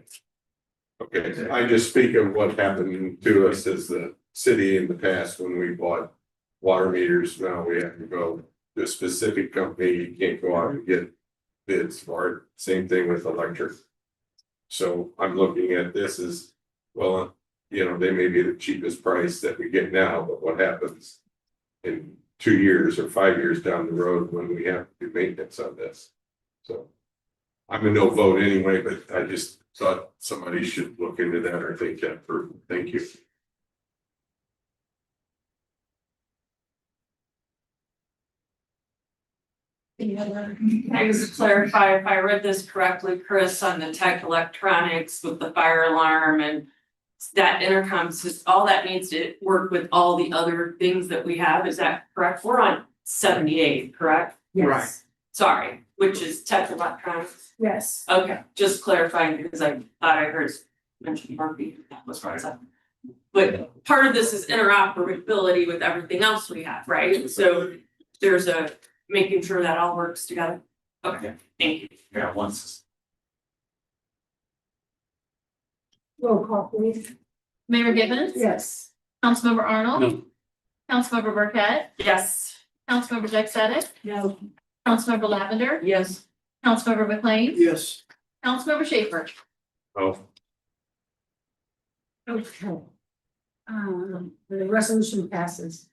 Okay, I just speak of what happened to us as the city in the past when we bought water meters. Now we have to go to a specific company. You can't go out and get bids for it. Same thing with electric. So I'm looking at this as, well, you know, they may be the cheapest price that we get now, but what happens in 2 years or 5 years down the road when we have to do maintenance on this? So I'm a no vote anyway, but I just thought somebody should look into that or think that through. Thank you. Can I just clarify if I read this correctly, Chris, on the tech electronics with the fire alarm and that intercom system, all that needs to work with all the other things that we have, is that correct? We're on 78, correct? Yes. Sorry, which is tech electronics. Yes. Okay, just clarifying because I thought I heard mention Murphy, that was right. But part of this is interoperability with everything else we have, right? So there's a making sure that all works together. Okay, thank you. Yeah, once. Roll call, please. Mayor Gibbons? Yes. Councilmember Arnold? No. Councilmember Burkett? Yes. Councilmember Jack Sadek? No. Councilmember Lavender? Yes. Councilmember McLean? Yes. Councilmember Schaefer? Oh, Okay. The resolution passes.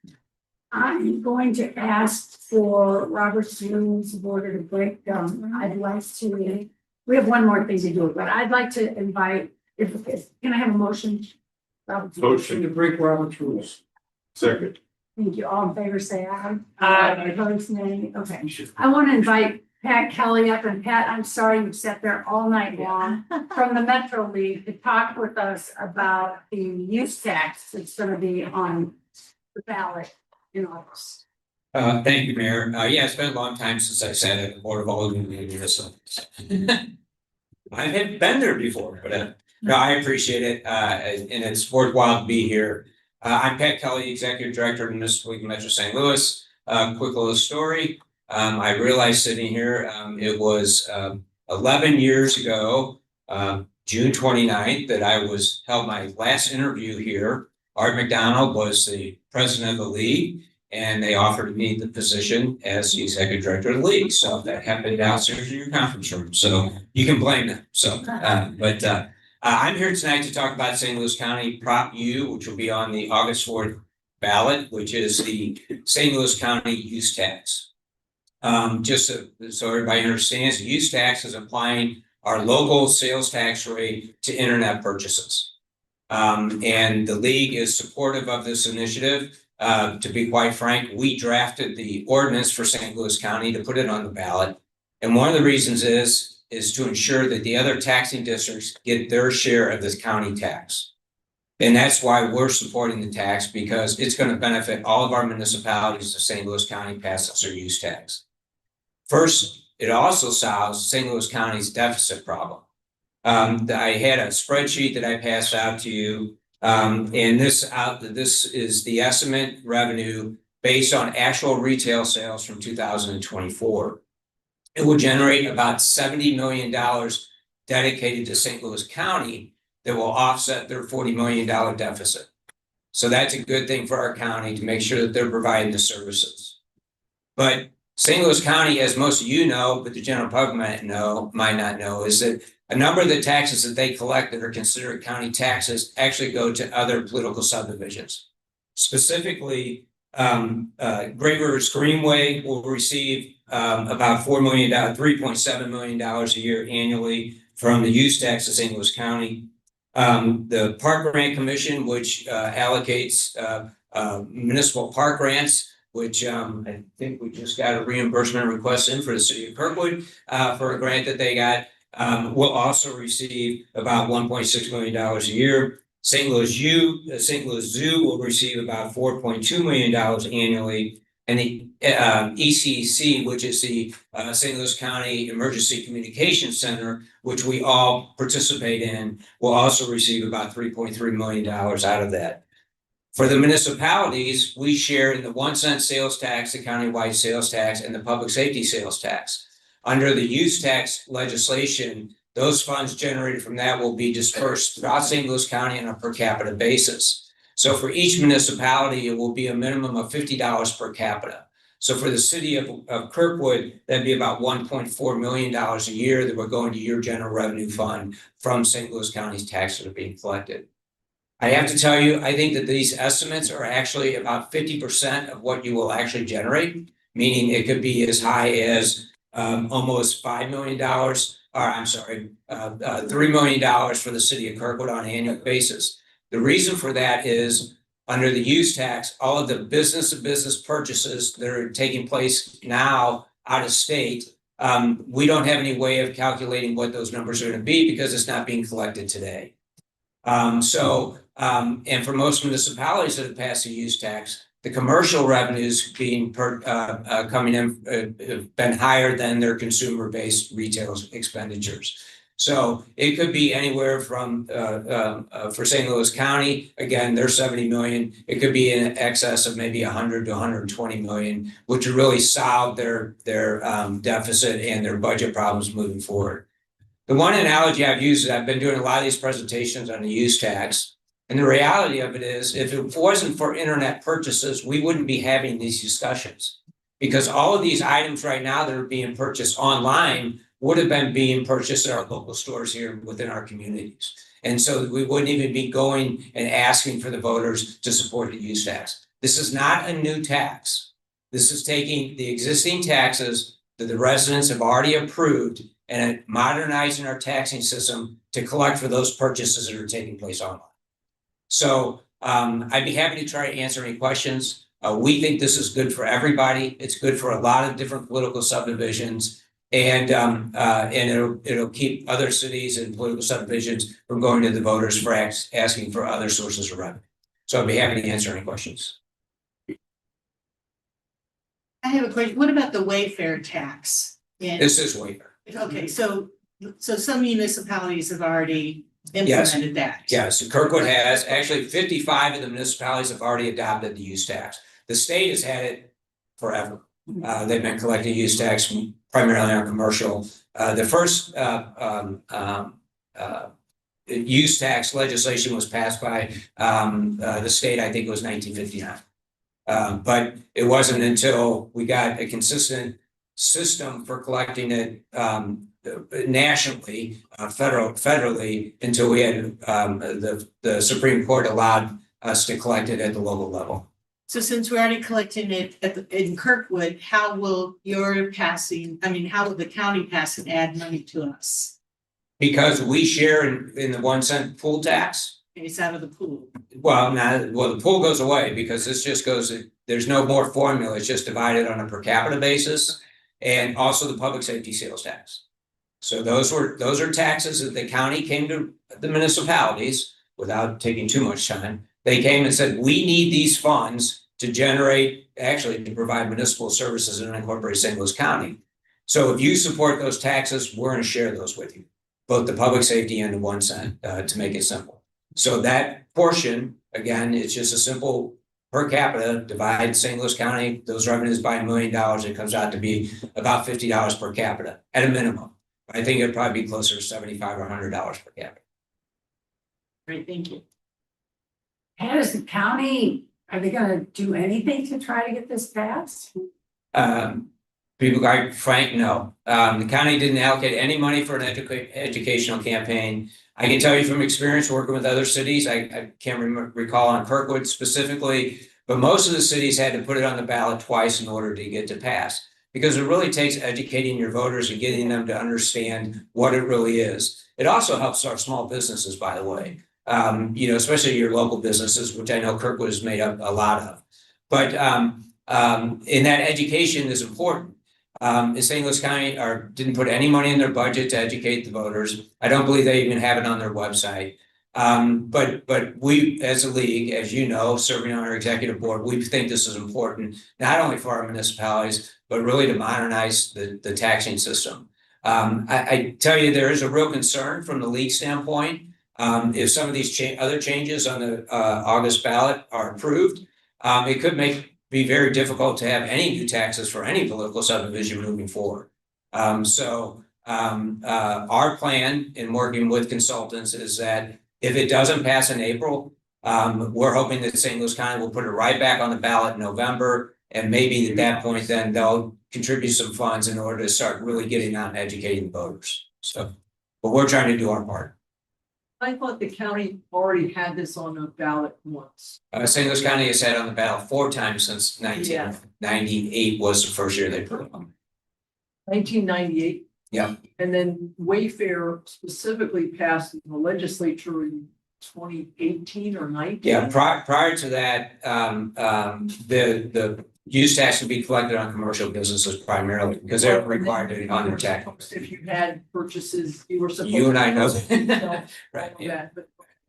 I'm going to ask for Robert's Rules of Order to break down. I'd like to, we have one more thing to do, but I'd like to invite, can I have a motion? Robert's Rules. motion To break Robert's rules. second. Thank you. All in favor, say aye. Aye. Opposed, nay. Okay. I want to invite Pat Kelly up, and Pat, I'm sorry you've sat there all night long from the Metro League to talk with us about the use tax that's going to be on the ballot in August. Thank you, Mayor. Yeah, it's been a long time since I sat at the Board of Aldermen, so. I haven't been there before, but no, I appreciate it, and it's worthwhile to be here. I'm Pat Kelly, Executive Director of Municipal League of Metro St. Louis. Quick little story. I realized sitting here, it was 11 years ago, June 29th, that I held my last interview here. Art McDonald was the president of the league, and they offered me the position as the executive director of the league. So that happened downstairs in your conference room. So you can blame them. So, I'm here tonight to talk about St. Louis County Prop U, which will be on the August 4th ballot, which is the St. Louis County use tax. Just so everybody understands, the use tax is applying our local sales tax rate to internet purchases. And the league is supportive of this initiative. To be quite frank, we drafted the ordinance for St. Louis County to put it on the ballot. And one of the reasons is to ensure that the other taxing districts get their share of this county tax. And that's why we're supporting the tax, because it's going to benefit all of our municipalities of St. Louis County passes their use tax. First, it also solves St. Louis County's deficit problem. I had a spreadsheet that I passed out to you, and this is the estimate revenue based on actual retail sales from 2024. It will generate about $70 million dedicated to St. Louis County that will offset their $40 million deficit. So that's a good thing for our county to make sure that they're providing the services. But St. Louis County, as most of you know, but the general public might not know, is that a number of the taxes that they collect that are considered county taxes actually go to other political subdivisions. Specifically, Great Rivers Greenway will receive about $3.7 million a year annually from the use tax of St. Louis County. The Park Grant Commission, which allocates municipal park grants, which I think we just got a reimbursement request in for the city of Kirkwood for a grant that they got. Will also receive about $1.6 million a year. St. Louis Zoo will receive about $4.2 million annually. And the ECC, which is the St. Louis County Emergency Communications Center, which we all participate in, will also receive about $3.3 million out of that. For the municipalities, we share in the 1 cent sales tax, the countywide sales tax, and the public safety sales tax. Under the use tax legislation, those funds generated from that will be dispersed throughout St. Louis County on a per capita basis. So for each municipality, it will be a minimum of $50 per capita. So for the city of Kirkwood, that'd be about $1.4 million a year that we're going to your general revenue fund from St. Louis County's taxes that are being collected. I have to tell you, I think that these estimates are actually about 50% of what you will actually generate, meaning it could be as high as almost $5 million, or I'm sorry, $3 million for the city of Kirkwood on an annual basis. The reason for that is under the use tax, all of the business-to-business purchases that are taking place now out of state, we don't have any way of calculating what those numbers are going to be because it's not being collected today. And for most municipalities that have passed the use tax, the commercial revenues being coming in have been higher than their consumer-based retail expenditures. So it could be anywhere from for St. Louis County, again, they're 70 million. It could be in excess of maybe 100 to 120 million, which would really solve their deficit and their budget problems moving forward. The one analogy I've used is I've been doing a lot of these presentations on the use tax. And the reality of it is, if it wasn't for internet purchases, we wouldn't be having these discussions. Because all of these items right now that are being purchased online would have been being purchased at our local stores here within our communities. And so we wouldn't even be going and asking for the voters to support the use tax. This is not a new tax. This is taking the existing taxes that the residents have already approved and modernizing our taxing system to collect for those purchases that are taking place online. So I'd be happy to try to answer any questions. We think this is good for everybody. It's good for a lot of different political subdivisions. And it'll keep other cities and political subdivisions from going to the voters for asking for other sources of revenue. So I'd be happy to answer any questions. I have a question. What about the Wayfair tax? This is Wayfair. Okay, so some municipalities have already implemented that. Yes, Kirkwood has. Actually, 55 of the municipalities have already adopted the use tax. The state has had it forever. They've been collecting use tax primarily on commercial. The first use tax legislation was passed by the state, I think it was 1959. But it wasn't until we got a consistent system for collecting it nationally, federally, until we had the Supreme Court allowed us to collect it at the local level. So since we're already collecting it in Kirkwood, how will how will the county pass and add money to us? Because we share in the 1 cent pool tax. It's out of the pool. Well, the pool goes away because this just goes, there's no more formula. It's just divided on a per capita basis, and also the public safety sales tax. So those are taxes that the county came to the municipalities without taking too much time. They came and said, we need these funds to to provide municipal services in unincorporated St. Louis County. So if you support those taxes, we're going to share those with you, both the public safety and the 1 cent, to make it simple. So that portion, again, it's just a simple per capita, divide St. Louis County, those revenues by $1 million, it comes out to be about $50 per capita at a minimum. I think it'd probably be closer to $75 or $100 per capita. Great, thank you. Has the county, are they gonna do anything to try to get this passed? People like Frank, no. The county didn't allocate any money for an educational campaign. I can tell you from experience working with other cities, I can't recall on Kirkwood specifically, but most of the cities had to put it on the ballot twice in order to get to pass. Because it really takes educating your voters and getting them to understand what it really is. It also helps our small businesses, by the way. you know, especially your local businesses, which I know Kirkwood has made up a lot of. But in that education is important. In St. Louis County didn't put any money in their budget to educate the voters. I don't believe they even have it on their website. But we, as a league, as you know, serving on our executive board, we think this is important, not only for our municipalities, but really to modernize the taxing system. I tell you, there is a real concern from the league standpoint. If some of these other changes on the August ballot are approved, it could be very difficult to have any new taxes for any political subdivision moving forward. So our plan in working with consultants is that if it doesn't pass in April, we're hoping that St. Louis County will put it right back on the ballot in November. And maybe at that point, then they'll contribute some funds in order to start really getting out and educating voters. So, but we're trying to do our part. I thought the county already had this on the ballot once. St. Louis County has had on the ballot 4 times since 1998 was the first year they put it on. 1998. Yeah. And then Wayfair specifically passed in the legislature in 2018 or 19. Yeah, prior to that, the use tax would be collected on commercial businesses primarily because they're required to on their tax. If you had purchases, you were supposed. You and I know. to Right, yeah.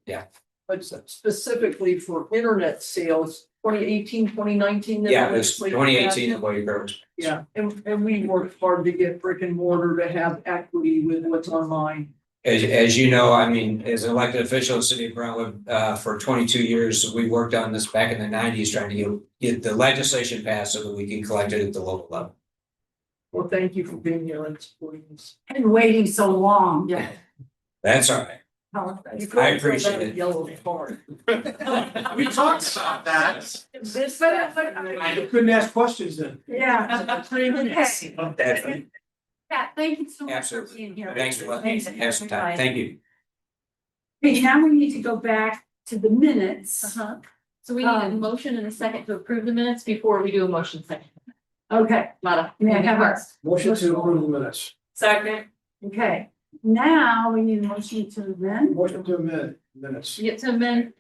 Yeah. But specifically for internet sales, 2018, 2019. Yeah, it was 2018 the Wayfair. Yeah, and we worked hard to get brick and mortar to have equity with what's online. As you know, I mean, as an elected official in the city of Brentwood, for 22 years, we worked on this back in the 90s, trying to get the legislation passed so that we can collect it at the local level. Well, thank you for being here and supporting us. And waiting so long. Yeah. That's all right. I appreciate it. Yellow card. We talked about that. I couldn't ask questions then. Yeah. Definitely. Yeah, thank you so much for Absolutely. being here. Thanks for letting me have some time. Thank you. Okay, now we need to go back to the minutes. So we need a motion and a second to approve the minutes before we do a motion second. Okay. May I have a Motion to approve the minutes. Second. Okay, now we need a motion to amend. Motion to amend minutes. You get to amend,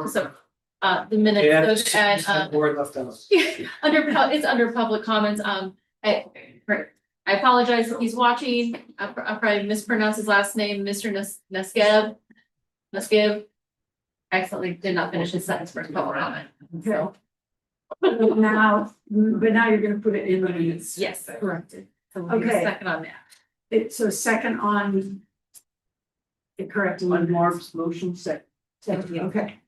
so, the minutes, those at, Board left out. it's under public comments, I apologize if he's watching, I probably mispronounced his last name, Mr. Neskev. I accidentally did not finish his sentence for public comment, so. Now, but now you're gonna put it in the minutes. Yes. Corrected. So we'll do a Okay. second on that. It's a second on. The correct On one, Mark's motion second. okay.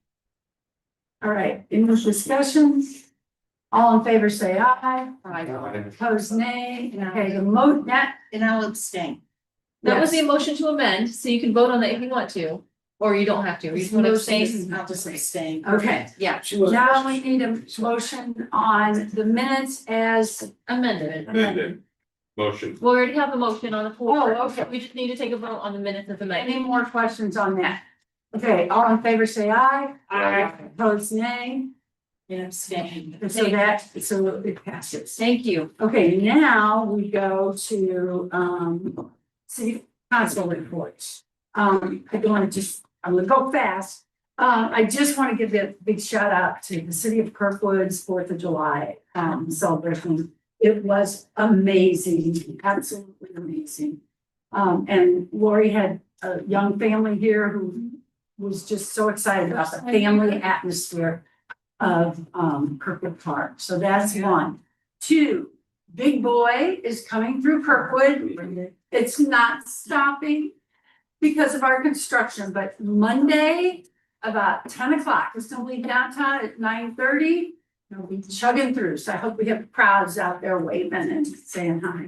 All right, English discussion. All in favor, say aye. Opposed, nay. Okay, that. And I'll abstain. That was the motion to amend, so you can vote on that if you want to, or you don't have to, you just want to abstain. I'll just abstain. Okay, Yeah, now we need a motion on the minutes as amended. Amended. Motion. We already have a motion on the floor. Oh, okay. We just need to take a vote on the minutes of the Any night. more questions on that? Okay, all in favor, say aye. Aye. Opposed, nay. And abstain. So it passes. Thank you. Okay, now we go to city council reports. I'm gonna go fast. I just want to give a big shout out to the city of Kirkwood's 4th of July celebration. It was amazing, absolutely amazing. And Lori had a young family here who was just so excited about the family atmosphere of Kirkwood Park. So that's 1. 2, Big Boy is coming through Kirkwood. It's not stopping because of our construction, but Monday about 10 o'clock, it's gonna leave downtown at 9:30. It'll be chugging through. So I hope we have crowds out there waving and saying hi.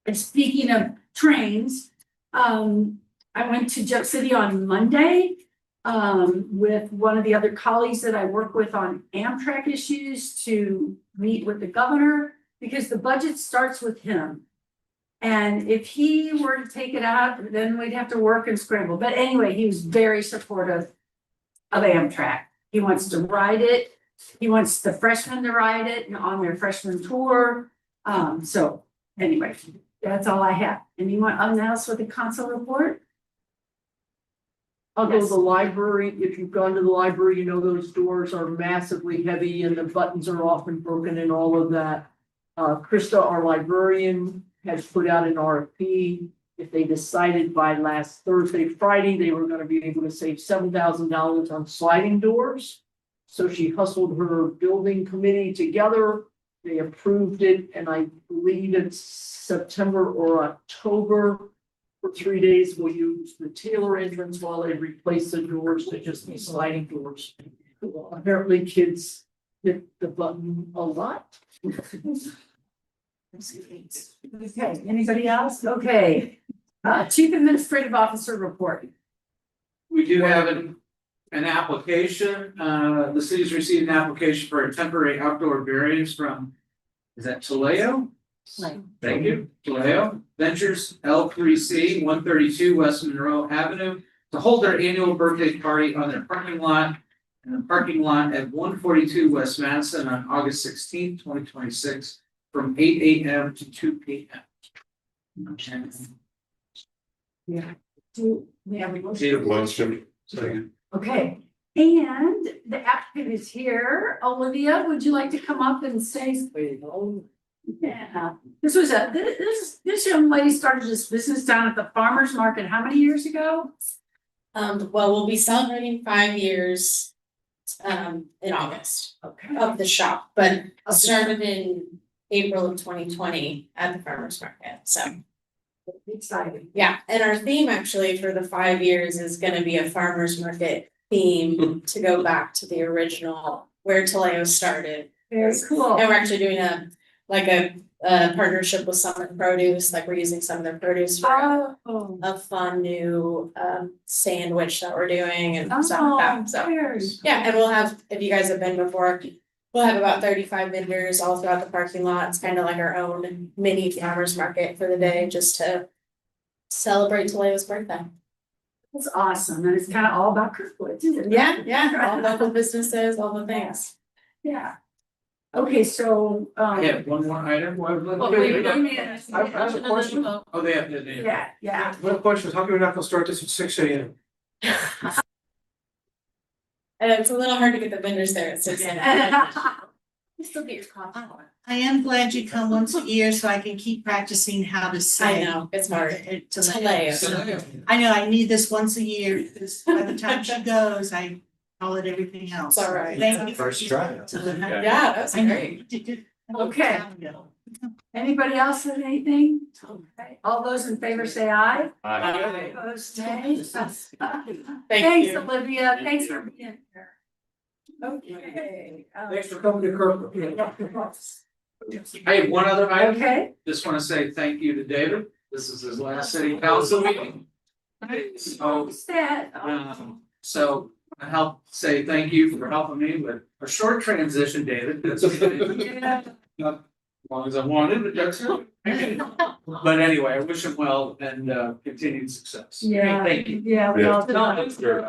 And speaking of trains, I went to Jeff City on Monday with one of the other colleagues that I work with on Amtrak issues to meet with the governor because the budget starts with him. And if he were to take it out, then we'd have to work and scramble. But anyway, he was very supportive of Amtrak. He wants to ride it. He wants the freshmen to ride it on their freshman tour. So anyway, that's all I have. Anyone else with a council report? I'll go to Yes. the library. If you've gone to the library, you know those doors are massively heavy and the buttons are often broken and all of that. Krista, our librarian, has put out an RFP. If they decided by last Thursday, Friday, they were gonna be able to save $7,000 on sliding doors. So she hustled her building committee together. They approved it, and I believe it's September or October. For 3 days, we'll use the Taylor entrance while they replace the doors to just be sliding doors. Apparently kids hit the button a lot. Okay, anybody else? Okay. Chief Administrative Officer report. We do have an application, the city's received an application for a temporary outdoor variance from, is that Taleo? Thank you, Taleo Ventures L3C 132 West Monroe Avenue to hold their annual birthday party on their parking lot. In the parking lot at 142 West Madison on August 16th, 2026, from 8 AM to 2 PM. Yeah. Do we have a Need a motion? motion. Second. Okay, and the applicant is here. Olivia, would you like to come up and say? Yeah, this young lady started this business down at the farmer's market how many years ago? Well, we'll be celebrating 5 years in August of the shop, but started in April of 2020 at the farmer's market, so. Exciting. Yeah, and our theme actually for the 5 years is gonna be a farmer's market theme to go back to the original where Taleo started. Very cool. And we're actually doing a partnership with Summit Produce, like we're using some of their produce for a fun new sandwich that we're doing and stuff like that, so. Yeah, and we'll have, if you guys have been before, we'll have about 35 vendors all throughout the parking lot. It's kind of like our own mini farmers market for the day, just to celebrate Taleo's birthday. That's awesome, and it's kind of all about Kirkwood, isn't it? Yeah, all local businesses, all the things. Yeah. Okay, so, I have one more item. wait, I have a question. Oh, they have. Yeah. One question is, how come we're not gonna start this at 6 AM? And it's a little hard to get the vendors there at 6 AM. You still get your coffee. I am glad you come once a year so I can keep practicing how to say. I know, it's hard. It to Taleo. I know, I need this once a year, because by the time she goes, I call it everything else. It's all right. Thank you. First try. Yeah, that's great. Okay. Anybody else have anything? Okay, all those in favor say aye. Aye. Opposed, nay. Thank Thanks, you. Olivia, thanks for being here. Okay. Thanks for coming to Kirkwood. I have one other item. Okay. Just want to say thank you to David. This is his last city council meeting. So I help say thank you for helping me with a short transition, David. That's okay. Not as long as I wanted, but that's okay. But anyway, I wish him well and continued success. Yeah. Thank you. Yeah, we all No, do. that's good.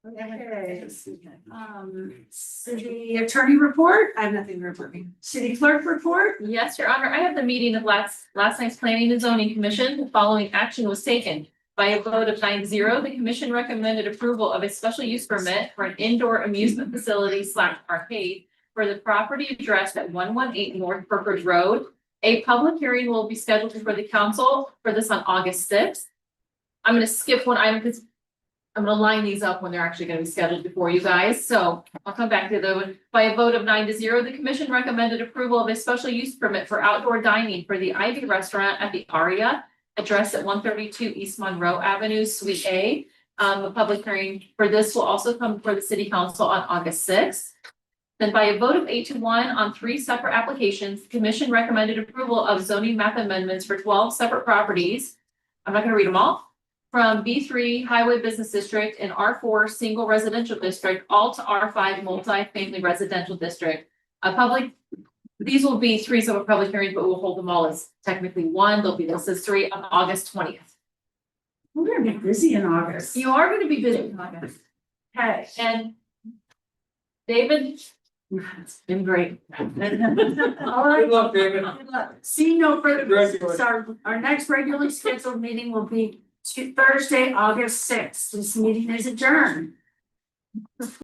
Okay. City attorney report, I have nothing to report. city clerk report. Yes, Your Honor, I have the meeting of last night's Planning and Zoning Commission. The following action was taken. By a vote of 9-0, the commission recommended approval of a special use permit for an indoor amusement facility / arcade for the property addressed at 118 North Kirkwood Road. A public hearing will be scheduled for the council for this on August 6th. I'm gonna skip one item because I'm gonna line these up when they're actually gonna be scheduled before you guys, so I'll come back to those. By a vote of 9-0, the commission recommended approval of a special use permit for outdoor dining for the Ivy Restaurant at the Aria, addressed at 132 East Monroe Avenue, Suite A. The public hearing for this will also come before the city council on August 6th. Then by a vote of 8-1 on 3 separate applications, the commission recommended approval of zoning map amendments for 12 separate properties. I'm not gonna read them all. From B3 Highway Business District and R4 Single Residential District, all to R5 Multi-Family Residential District. These will be 3 separate public hearings, but we'll hold them all as technically one. They'll be listed as 3 on August 20th. We're gonna be busy in August. You are gonna be busy in August. Okay. And David, It's been great. All right. Good luck, David. Good luck. See no further business. Congratulations. Our next regularly scheduled meeting will be Thursday, August 6th. This meeting is adjourned.